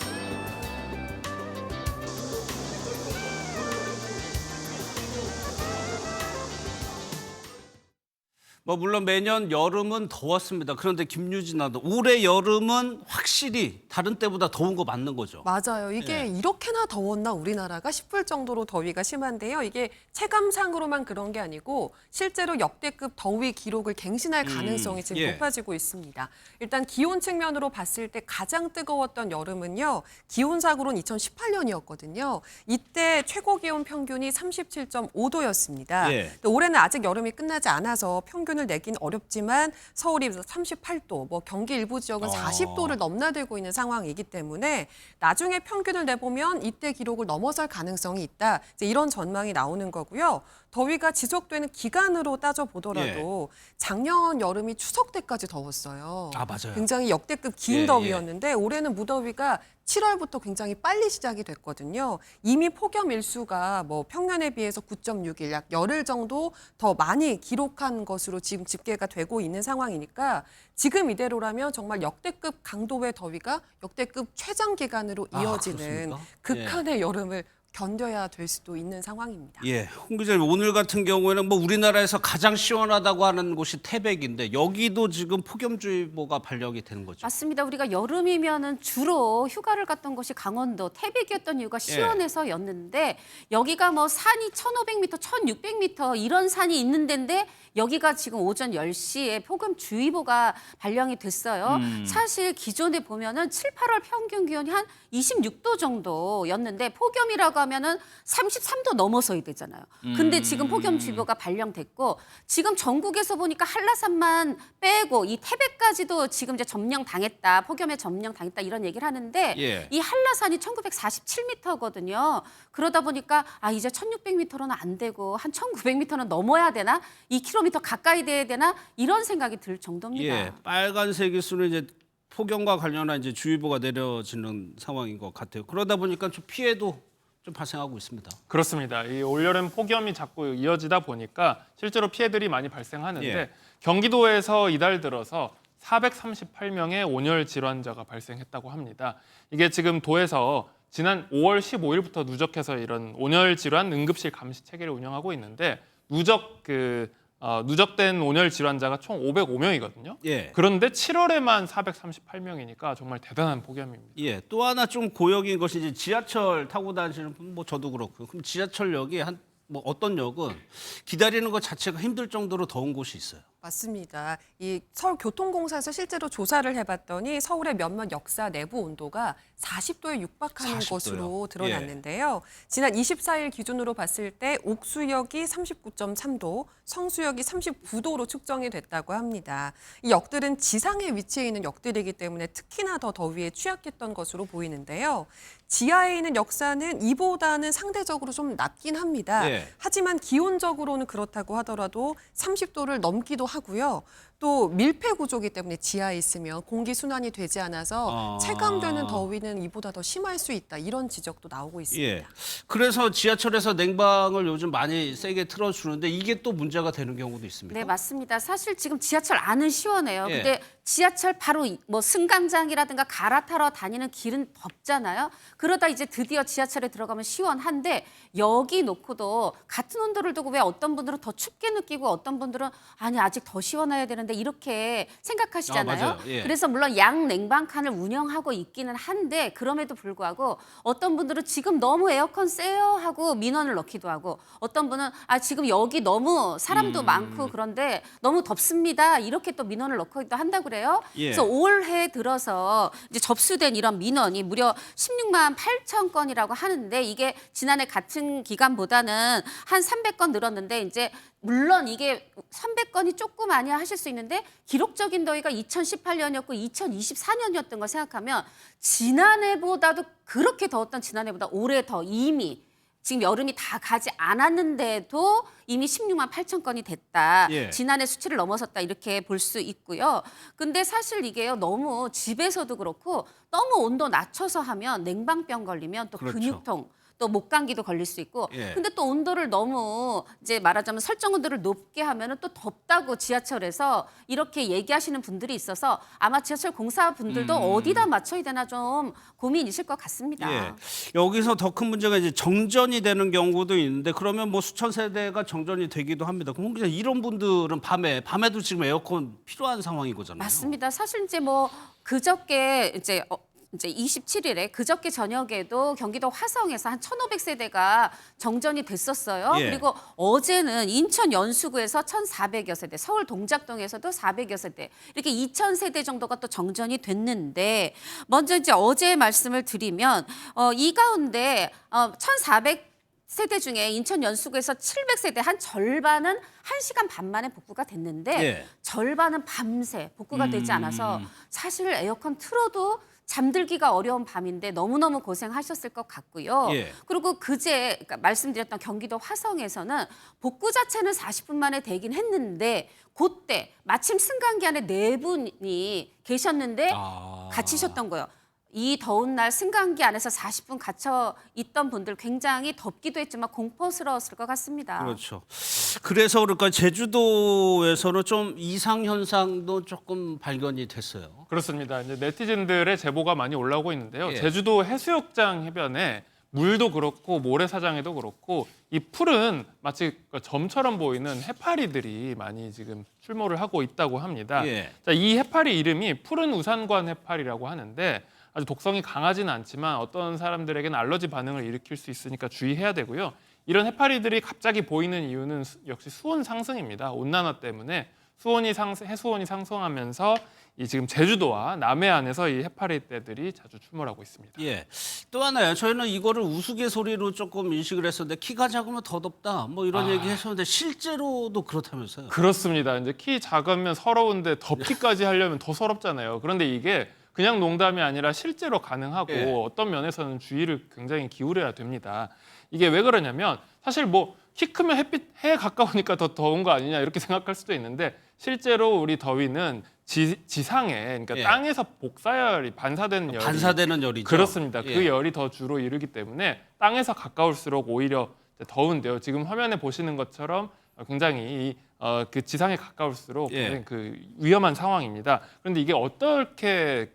A: 뭐 물론 매년 여름은 더웠습니다. 그런데 김유진 아나운서, 올해 여름은 확실히 다른 때보다 더운 거 맞는 거죠?
B: 맞아요. 이게 이렇게나 더웠나 우리나라가 싶을 정도로 더위가 심한데요. 이게 체감상으로만 그런 게 아니고 실제로 역대급 더위 기록을 갱신할 가능성이 지금 높아지고 있습니다. 일단 기온 측면으로 봤을 때 가장 뜨거웠던 여름은요. 기온상으로는 2018년이었거든요. 이때 최고 기온 평균이 37.5도였습니다. 올해는 아직 여름이 끝나지 않아서 평균을 내긴 어렵지만 서울이 38도, 뭐 경기 일부 지역은 40도를 넘나들고 있는 상황이기 때문에 나중에 평균을 내보면 이때 기록을 넘어설 가능성이 있다. 이제 이런 전망이 나오는 거고요. 더위가 지속되는 기간으로 따져보더라도 작년 여름이 추석 때까지 더웠어요.
A: 맞아요.
B: 굉장히 역대급 긴 더위였는데 올해는 무더위가 7월부터 굉장히 빨리 시작이 됐거든요. 이미 폭염 일수가 뭐 평년에 비해서 9.6일, 약 열흘 정도 더 많이 기록한 것으로 지금 집계가 되고 있는 상황이니까 지금 이대로라면 정말 역대급 강도의 더위가 역대급 최장 기간으로 이어지는
A: 그렇습니까?
B: 극한의 여름을 견뎌야 될 수도 있는 상황입니다.
A: 예, 홍 기자님 오늘 같은 경우에는 뭐 우리나라에서 가장 시원하다고 하는 곳이 태백인데 여기도 지금 폭염주의보가 발령이 되는 거죠.
L: 맞습니다. 우리가 여름이면은 주로 휴가를 갔던 곳이 강원도 태백이었던 이유가 시원해서였는데 여기가 뭐 산이 1,500m, 1,600m 이런 산이 있는 데인데 여기가 지금 오전 10시에 폭염주의보가 발령이 됐어요. 사실 기존에 보면은 7, 8월 평균 기온이 한 26도 정도였는데 폭염이라고 하면은 33도 넘어서야 되잖아요. 근데 지금 폭염주의보가 발령됐고 지금 전국에서 보니까 한라산만 빼고 이 태백까지도 지금 이제 점령당했다. 폭염에 점령당했다 이런 얘기를 하는데 이 한라산이 1947m거든요. 그러다 보니까 이제 1600m로는 안 되고 한 1900m는 넘어야 되나? 2km 가까이 돼야 되나? 이런 생각이 들 정도입니다.
A: 예, 빨간색이 수는 이제 폭염과 관련한 이제 주의보가 내려지는 상황인 것 같아요. 그러다 보니까 좀 피해도 좀 발생하고 있습니다.
C: 그렇습니다. 이 올여름 폭염이 자꾸 이어지다 보니까 실제로 피해들이 많이 발생하는데 경기도에서 이달 들어서 438명의 온열 질환자가 발생했다고 합니다. 이게 지금 도에서 지난 5월 15일부터 누적해서 이런 온열 질환 응급실 감시 체계를 운영하고 있는데 누적된 온열 질환자가 총 505명이거든요. 그런데 7월에만 438명이니까 정말 대단한 폭염입니다.
A: 예, 또 하나 좀 고역인 것이 이제 지하철 타고 다니시는 분, 뭐 저도 그렇고요. 그럼 지하철역이 뭐 어떤 역은 기다리는 것 자체가 힘들 정도로 더운 곳이 있어요.
B: 맞습니다. 이 서울교통공사에서 실제로 조사를 해봤더니 서울의 몇몇 역사 내부 온도가 40도에 육박하는
A: 40도요?
B: 것으로 드러났는데요. 지난 24일 기준으로 봤을 때 옥수역이 39.3도, 성수역이 39도로 측정이 됐다고 합니다. 이 역들은 지상에 위치해 있는 역들이기 때문에 특히나 더 더위에 취약했던 것으로 보이는데요. 지하에 있는 역사는 이보다는 상대적으로 좀 낮긴 합니다. 하지만 기온적으로는 그렇다고 하더라도 30도를 넘기도 하고요. 또 밀폐 구조기 때문에 지하에 있으면 공기 순환이 되지 않아서 체감되는 더위는 이보다 더 심할 수 있다. 이런 지적도 나오고 있습니다.
A: 그래서 지하철에서 냉방을 요즘 많이 세게 틀어주는데 이게 또 문제가 되는 경우도 있습니다.
L: 네, 맞습니다. 사실 지금 지하철 안은 시원해요. 근데 지하철 바로 뭐 승강장이라든가 갈아타러 다니는 길은 덥잖아요. 그러다 이제 드디어 지하철에 들어가면 시원한데 여기 놓고도 같은 온도를 두고 왜 어떤 분들은 더 춥게 느끼고 어떤 분들은 아니 아직 더 시원해야 되는데 이렇게 생각하시잖아요. 그래서 물론 양 냉방칸을 운영하고 있기는 한데 그럼에도 불구하고 어떤 분들은 지금 너무 에어컨 세요 하고 민원을 넣기도 하고 어떤 분은 지금 여기 너무 사람도 많고 그런데 너무 덥습니다. 이렇게 또 민원을 넣기도 한다고 그래요. 그래서 올해 들어서 이제 접수된 이런 민원이 무려 16만 8천 건이라고 하는데 이게 지난해 같은 기간보다는 한 300건 늘었는데 이제 물론 이게 300건이 조금 아니야 하실 수 있는데 기록적인 더위가 2018년이었고 2024년이었던 걸 생각하면 지난해보다도 그렇게 더웠던 지난해보다 올해 더 이미 지금 여름이 다 가지 않았는데도 이미 16만 8천 건이 됐다. 지난해 수치를 넘어섰다 이렇게 볼 수 있고요. 근데 사실 이게요 너무 집에서도 그렇고 너무 온도 낮춰서 하면 냉방병 걸리면 또 근육통 또 목감기도 걸릴 수 있고 근데 또 온도를 너무 이제 말하자면 설정 온도를 높게 하면은 또 덥다고 지하철에서 이렇게 얘기하시는 분들이 있어서 아마 지하철 공사분들도 어디다 맞춰야 되나 좀 고민이실 것 같습니다.
A: 여기서 더 큰 문제가 이제 정전이 되는 경우도 있는데 그러면 뭐 수천 세대가 정전이 되기도 합니다. 그럼 그냥 이런 분들은 밤에도 지금 에어컨 필요한 상황인 거잖아요.
L: 맞습니다. 사실 이제 뭐 그저께 이제 27일에 그저께 저녁에도 경기도 화성에서 한 1,500세대가 정전이 됐었어요. 그리고 어제는 인천 연수구에서 1,400여 세대, 서울 동작동에서도 400여 세대, 이렇게 2,000세대 정도가 또 정전이 됐는데 먼저 이제 어제 말씀을 드리면 이 가운데 1,400세대 중에 인천 연수구에서 700세대 한 절반은 1시간 반 만에 복구가 됐는데 절반은 밤새 복구가 되지 않아서 사실 에어컨 틀어도 잠들기가 어려운 밤인데 너무너무 고생하셨을 것 같고요. 그리고 그러니까 말씀드렸던 경기도 화성에서는 복구 자체는 40분 만에 되긴 했는데 그때 마침 승강기 안에 4분이 계셨는데 갇히셨던 거예요. 이 더운 날 승강기 안에서 40분 갇혀 있던 분들 굉장히 덥기도 했지만 공포스러웠을 것 같습니다.
A: 그렇죠. 그래서 그럴까 제주도에서는 좀 이상 현상도 조금 발견이 됐어요.
C: 그렇습니다. 이제 네티즌들의 제보가 많이 올라오고 있는데요.
A: 예.
C: 제주도 해수욕장 해변에 물도 그렇고 모래사장에도 그렇고 이 풀은 마치 점처럼 보이는 해파리들이 많이 지금 출몰을 하고 있다고 합니다.
A: 예.
C: 자, 이 해파리 이름이 푸른 우산관 해파리라고 하는데 아주 독성이 강하지는 않지만 어떤 사람들에게는 알러지 반응을 일으킬 수 있으니까 주의해야 되고요. 이런 해파리들이 갑자기 보이는 이유는 역시 수온 상승입니다. 온난화 때문에 해수온이 상승하면서 이 지금 제주도와 남해안에서 이 해파리 떼들이 자주 출몰하고 있습니다.
A: 예. 또 하나요. 저희는 이거를 우스갯소리로 조금 인식을 했었는데 키가 작으면 더 덥다. 뭐 이런 얘기 했었는데 실제로도 그렇다면서요.
C: 그렇습니다. 이제 키 작으면 서러운데 덮기까지 하려면 더 서럽잖아요. 그런데 이게 그냥 농담이 아니라 실제로 가능하고
A: 예.
C: 어떤 면에서는 주의를 굉장히 기울여야 됩니다. 이게 왜 그러냐면 사실 뭐 키 크면 해에 가까우니까 더 더운 거 아니냐 이렇게 생각할 수도 있는데 실제로 우리 더위는 지상에 그러니까
A: 예.
C: 땅에서 복사열이 반사되는 열이
A: 반사되는 열이죠.
C: 그렇습니다.
A: 예.
C: 그 열이 더 주로 이르기 때문에 땅에서 가까울수록 오히려 더운데요. 지금 화면에 보시는 것처럼 굉장히 그 지상에 가까울수록
A: 예.
C: 굉장히 그 위험한 상황입니다. 그런데 이게 어떻게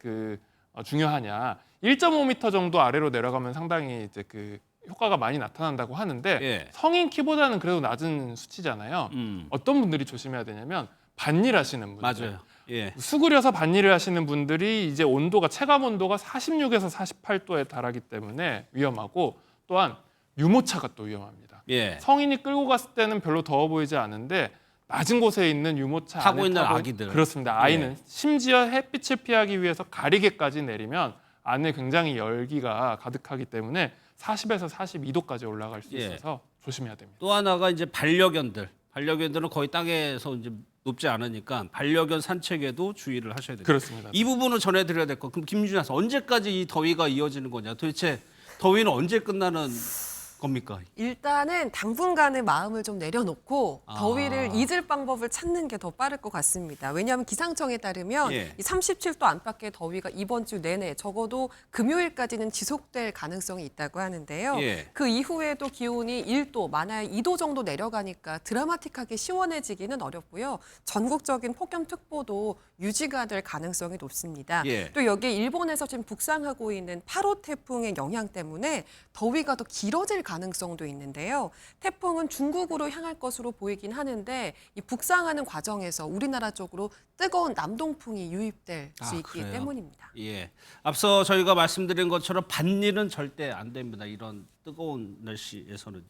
C: 중요하냐? 1.5m 정도 아래로 내려가면 상당히 이제 그 효과가 많이 나타난다고 하는데
A: 예.
C: 성인 키보다는 그래도 낮은 수치잖아요. 어떤 분들이 조심해야 되냐면 밭일 하시는 분들.
A: 맞아요. 예.
C: 수그려서 밭일을 하시는 분들이 이제 체감 온도가 46에서 48도에 달하기 때문에 위험하고 또한 유모차가 또 위험합니다.
A: 예.
C: 성인이 끌고 갔을 때는 별로 더워 보이지 않은데 낮은 곳에 있는 유모차
A: 타고
C: 안에
A: 있는 아기들.
C: 그렇습니다. 아이는
A: 예.
C: 심지어 햇빛을 피하기 위해서 가리개까지 내리면 안에 굉장히 열기가 가득하기 때문에 40에서 42도까지 올라갈 수
A: 예.
C: 있어서 조심해야 됩니다.
A: 또 하나가 이제 반려견들. 반려견들은 거의 땅에서 이제 높지 않으니까 반려견 산책에도 주의를 하셔야 됩니다.
C: 그렇습니다.
A: 이 부분은 전해드려야 될 것. 그럼 김준하 씨 언제까지 이 더위가 이어지는 거냐? 도대체 더위는 언제 끝나는 겁니까?
B: 일단은 당분간은 마음을 좀 내려놓고
A: 아.
B: 더위를 잊을 방법을 찾는 게 더 빠를 것 같습니다. 왜냐하면 기상청에 따르면
A: 예.
B: 이 37도 안팎의 더위가 이번 주 내내 적어도 금요일까지는 지속될 가능성이 있다고 하는데요.
A: 예.
B: 그 이후에도 기온이 1도, 많아야 2도 정도 내려가니까 드라마틱하게 시원해지기는 어렵고요. 전국적인 폭염특보도 유지가 될 가능성이 높습니다.
A: 예.
B: 또 여기에 일본에서 지금 북상하고 있는 8호 태풍의 영향 때문에 더위가 더 길어질 가능성도 있는데요. 태풍은 중국으로 향할 것으로 보이긴 하는데 이 북상하는 과정에서 우리나라 쪽으로 뜨거운 남동풍이 유입될 수 있기
A: 그래요?
B: 때문입니다.
A: 예. 앞서 저희가 말씀드린 것처럼 밭일은 절대 안 됩니다. 이런 뜨거운 날씨에서는요.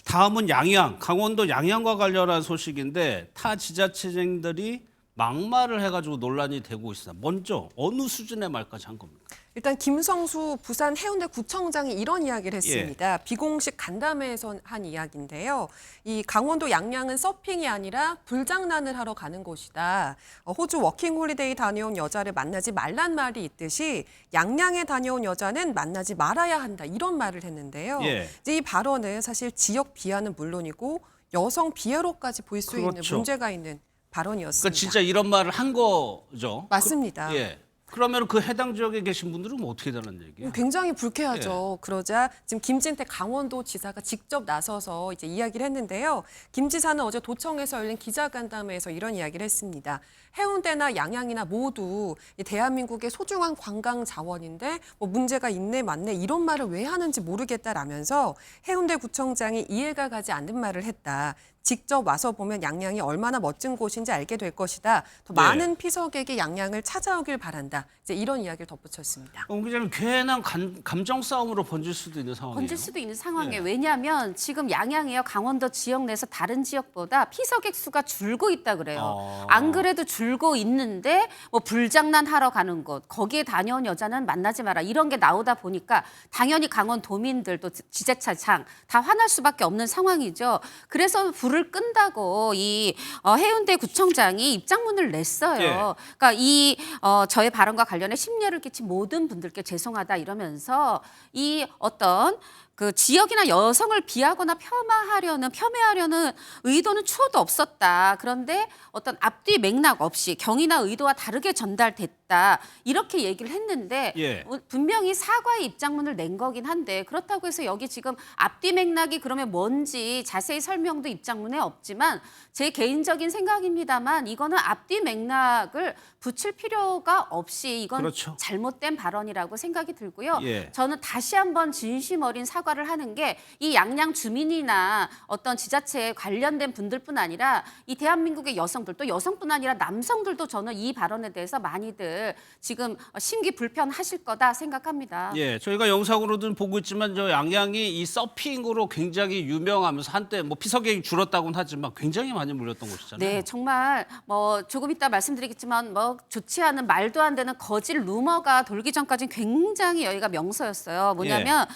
A: 다음은 양양, 강원도 양양과 관련한 소식인데 타 지자체장들이 막말을 해가지고 논란이 되고 있습니다. 먼저 어느 수준의 말까지 한 겁니까?
B: 일단 김성수 부산 해운대 구청장이 이런 이야기를 했습니다. 비공식 간담회에서 한 이야기인데요. 이 강원도 양양은 서핑이 아니라 불장난을 하러 가는 곳이다. 호주 워킹홀리데이 다녀온 여자를 만나지 말란 말이 있듯이 양양에 다녀온 여자는 만나지 말아야 한다. 이런 말을 했는데요.
A: 예.
B: 이제 이 발언은 사실 지역 비하는 물론이고 여성 비하로까지 볼 수 있는
A: 그렇죠.
B: 문제가 있는 발언이었습니다.
A: 그러니까 진짜 이런 말을 한 거죠.
B: 맞습니다.
A: 예. 그러면 그 해당 지역에 계신 분들은 뭐 어떻게 되는 얘기예요?
B: 굉장히 불쾌하죠. 그러자 지금 김진태 강원도 지사가 직접 나서서 이제 이야기를 했는데요. 김 지사는 어제 도청에서 열린 기자간담회에서 이런 이야기를 했습니다. 해운대나 양양이나 모두 대한민국의 소중한 관광 자원인데 뭐 문제가 있네 맞네 이런 말을 왜 하는지 모르겠다라면서 해운대 구청장이 이해가 가지 않는 말을 했다. 직접 와서 보면 양양이 얼마나 멋진 곳인지 알게 될 것이다. 더
A: 네.
B: 많은 피서객이 양양을 찾아오길 바란다. 이제 이런 이야기를 덧붙였습니다.
A: 기자님 괜한 감정 싸움으로 번질 수도 있는 상황이에요.
L: 번질 수도 있는 상황이에요.
A: 네.
L: 왜냐하면 지금 양양이요 강원도 지역 내에서 다른 지역보다 피서객 수가 줄고 있다 그래요. 안 그래도 줄고 있는데 뭐 불장난 하러 가는 곳 거기에 다녀온 여자는 만나지 마라 이런 게 나오다 보니까 당연히 강원도민들 또 지자체장 다 화날 수밖에 없는 상황이죠. 그래서 불을 끈다고 이 해운대 구청장이 입장문을 냈어요.
A: 예.
L: 그러니까 저의 발언과 관련해 심려를 끼친 모든 분들께 죄송하다 이러면서 이 어떤 그 지역이나 여성을 비하거나 폄훼하려는 의도는 추호도 없었다. 그런데 어떤 앞뒤 맥락 없이 경위나 의도와 다르게 전달됐다. 이렇게 얘기를 했는데 분명히 사과의 입장문을 낸 거긴 한데 그렇다고 해서 여기 지금 앞뒤 맥락이 그러면 뭔지 자세히 설명도 입장문에 없지만 제 개인적인 생각입니다만 이거는 앞뒤 맥락을 붙일 필요가 없이 이건
A: 그렇죠.
L: 잘못된 발언이라고 생각이 들고요. 저는 다시 한번 진심 어린 사과를 하는 게 이 양양 주민이나 어떤 지자체에 관련된 분들뿐 아니라 이 대한민국의 여성들 또 여성뿐 아니라 남성들도 저는 이 발언에 대해서 많이들 지금 심기 불편하실 거다 생각합니다.
A: 저희가 영상으로든 보고 있지만 저 양양이 이 서핑으로 굉장히 유명하면서 한때 뭐 피서객이 줄었다고는 하지만 굉장히 많이 몰렸던 곳이잖아요.
L: 네, 정말 뭐 조금 이따 말씀드리겠지만 뭐 좋지 않은 말도 안 되는 거짓 루머가 돌기 전까지는 굉장히 여기가 명소였어요. 뭐냐면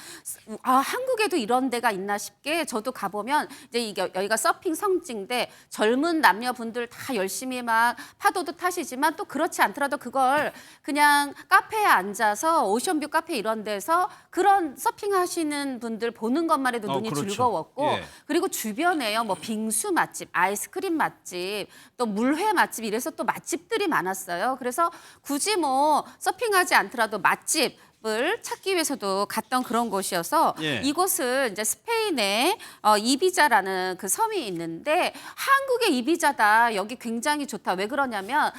L: 한국에도 이런 데가 있나 싶게 저도 가보면 이제 이게 여기가 서핑 성지인데 젊은 남녀분들 다 열심히 막 파도도 타시지만 또 그렇지 않더라도 그걸 그냥 카페에 앉아서 오션뷰 카페 이런 데서 그런 서핑하시는 분들 보는 것만 해도 눈이
A: 그렇죠.
L: 즐거웠고 그리고 주변에요 뭐 빙수 맛집, 아이스크림 맛집, 또 물회 맛집 이래서 또 맛집들이 많았어요. 그래서 굳이 뭐 서핑하지 않더라도 맛집을 찾기 위해서도 갔던 그런 곳이어서 이곳은 이제 스페인의 이비자라는 그 섬이 있는데 한국의 이비자다. 여기 굉장히 좋다. 왜 그러냐면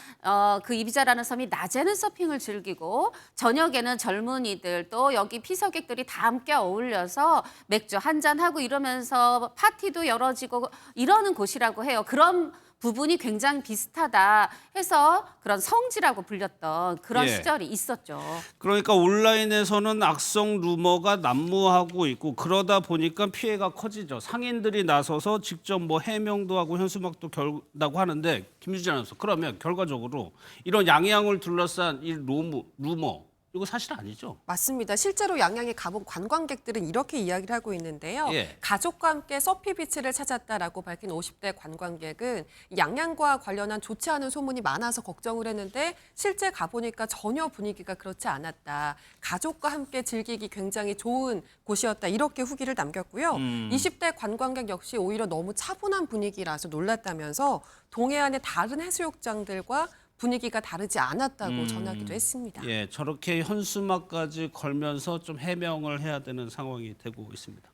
L: 그 이비자라는 섬이 낮에는 서핑을 즐기고 저녁에는 젊은이들 또 여기 피서객들이 다 함께 어울려서 맥주 한잔하고 이러면서 파티도 열어지고 이러는 곳이라고 해요. 그런 부분이 굉장히 비슷하다 해서 그런 성지라고 불렸던 그런 시절이 있었죠.
A: 그러니까 온라인에서는 악성 루머가 난무하고 있고 그러다 보니까 피해가 커지죠. 상인들이 나서서 직접 뭐 해명도 하고 현수막도 결다고 하는데 김유진 아나운서 그러면 결과적으로 이런 양양을 둘러싼 이 루머 이거 사실 아니죠?
B: 맞습니다. 실제로 양양에 가본 관광객들은 이렇게 이야기를 하고 있는데요. 가족과 함께 서피비치를 찾았다라고 밝힌 50대 관광객은 양양과 관련한 좋지 않은 소문이 많아서 걱정을 했는데 실제 가보니까 전혀 분위기가 그렇지 않았다. 가족과 함께 즐기기 굉장히 좋은 곳이었다. 이렇게 후기를 남겼고요. 20대 관광객 역시 오히려 너무 차분한 분위기라서 놀랐다면서 동해안의 다른 해수욕장들과 분위기가 다르지 않았다고 전하기도 했습니다.
A: 저렇게 현수막까지 걸면서 좀 해명을 해야 되는 상황이 되고 있습니다.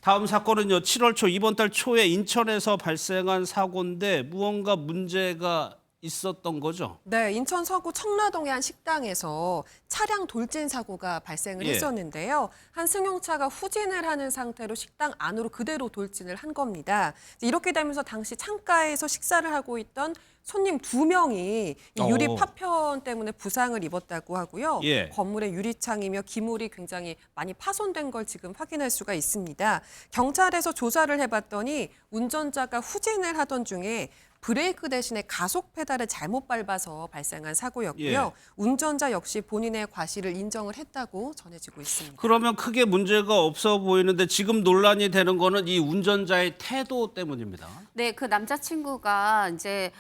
A: 다음 사건은요. 7월 초 이번 달 초에 인천에서 발생한 사고인데 무언가 문제가 있었던 거죠?
B: 네, 인천 서구 청라동의 한 식당에서 차량 돌진 사고가 발생을 했었는데요. 한 승용차가 후진을 하는 상태로 식당 안으로 그대로 돌진을 한 겁니다. 이렇게 되면서 당시 창가에서 식사를 하고 있던 손님 2명이 이 유리 파편 때문에 부상을 입었다고 하고요. 건물의 유리창이며 기물이 굉장히 많이 파손된 걸 지금 확인할 수가 있습니다. 경찰에서 조사를 해봤더니 운전자가 후진을 하던 중에 브레이크 대신에 가속 페달을 잘못 밟아서 발생한 사고였고요. 운전자 역시 본인의 과실을 인정을 했다고 전해지고 있습니다.
A: 그러면 크게 문제가 없어 보이는데 지금 논란이 되는 거는 이 운전자의 태도 때문입니다.
L: 네, 그 남자친구가 이제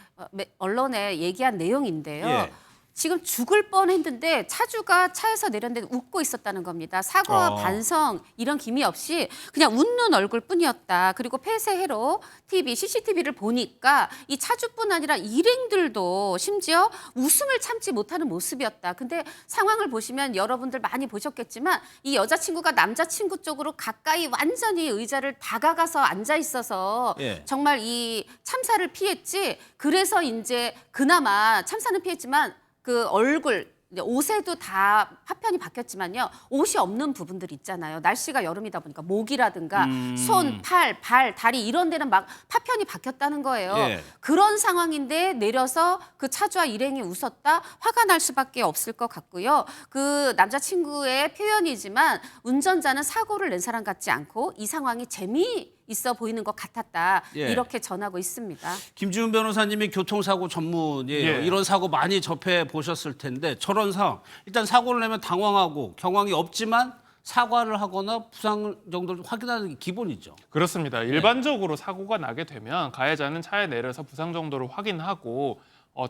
L: 언론에 얘기한 내용인데요. 지금 죽을 뻔했는데 차주가 차에서 내렸는데 웃고 있었다는 겁니다. 사과와 반성 이런 기미 없이 그냥 웃는 얼굴뿐이었다. 그리고 폐쇄회로 CCTV를 보니까 이 차주뿐 아니라 일행들도 심지어 웃음을 참지 못하는 모습이었다. 근데 상황을 보시면 여러분들 많이 보셨겠지만 이 여자친구가 남자친구 쪽으로 가까이 완전히 의자를 다가가서 앉아 있어서 정말 이 참사를 피했지. 그래서 이제 그나마 참사는 피했지만 그 얼굴, 옷에도 다 파편이 박혔지만요. 옷이 없는 부분들 있잖아요. 날씨가 여름이다 보니까 목이라든가 손, 팔, 발, 다리 이런 데는 막 파편이 박혔다는 거예요. 그런 상황인데 내려서 그 차주와 일행이 웃었다? 화가 날 수밖에 없을 것 같고요. 그 남자친구의 표현이지만 운전자는 사고를 낸 사람 같지 않고 이 상황이 재미있어 보이는 것 같았다. 이렇게 전하고 있습니다.
A: 김지훈 변호사님이 교통사고 전문이에요. 이런 사고 많이 접해 보셨을 텐데 저런 상황, 일단 사고를 내면 당황하고 경황이 없지만 사과를 하거나 부상 정도를 확인하는 게 기본이죠.
C: 그렇습니다. 일반적으로 사고가 나게 되면 가해자는 차에 내려서 부상 정도를 확인하고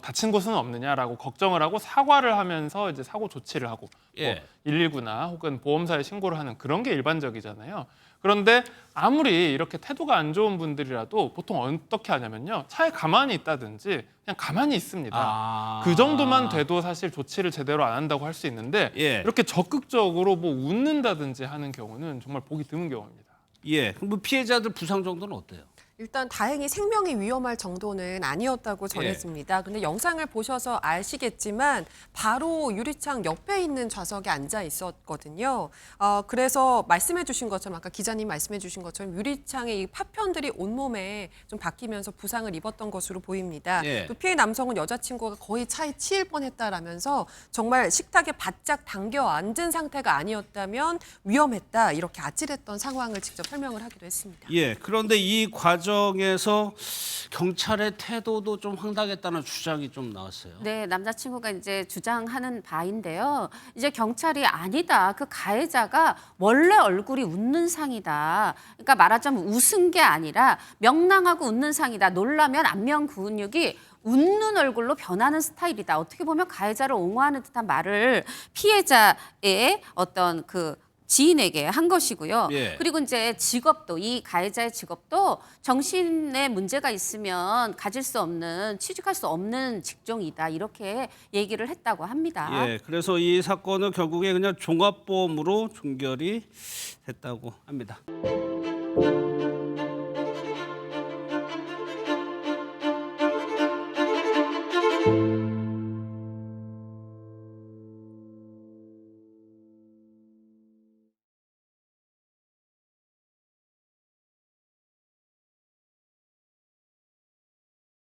C: 다친 곳은 없느냐라고 걱정을 하고 사과를 하면서 이제 사고 조치를 하고 뭐 119나 혹은 보험사에 신고를 하는 그런 게 일반적이잖아요. 그런데 아무리 이렇게 태도가 안 좋은 분들이라도 보통 어떻게 하냐면요. 차에 가만히 있다든지 그냥 가만히 있습니다. 그 정도만 돼도 사실 조치를 제대로 안 한다고 할 수 있는데 이렇게 적극적으로 뭐 웃는다든지 하는 경우는 정말 보기 드문 경우입니다.
A: 그럼 뭐 피해자들 부상 정도는 어때요?
B: 일단 다행히 생명이 위험할 정도는 아니었다고 전했습니다. 근데 영상을 보셔서 아시겠지만 바로 유리창 옆에 있는 좌석에 앉아 있었거든요. 그래서 말씀해 주신 것처럼 아까 기자님 말씀해 주신 것처럼 유리창의 이 파편들이 온몸에 좀 박히면서 부상을 입었던 것으로 보입니다. 또 피해 남성은 여자친구가 거의 차에 치일 뻔했다라면서 정말 식탁에 바짝 당겨 앉은 상태가 아니었다면 위험했다 이렇게 아찔했던 상황을 직접 설명을 하기도 했습니다.
A: 그런데 이 과정에서 경찰의 태도도 좀 황당했다는 주장이 좀 나왔어요.
L: 네, 남자친구가 이제 주장하는 바인데요. 이제 경찰이 아니다. 그 가해자가 원래 얼굴이 웃는 상이다. 그러니까 말하자면 웃은 게 아니라 명랑하고 웃는 상이다. 놀라면 안면 근육이 웃는 얼굴로 변하는 스타일이다. 어떻게 보면 가해자를 옹호하는 듯한 말을 피해자의 어떤 그 지인에게 한 것이고요. 그리고 이제 직업도 이 가해자의 직업도 정신에 문제가 있으면 가질 수 없는 취직할 수 없는 직종이다 이렇게 얘기를 했다고 합니다.
A: 그래서 이 사건은 결국에 그냥 종합보험으로 종결이 됐다고 합니다.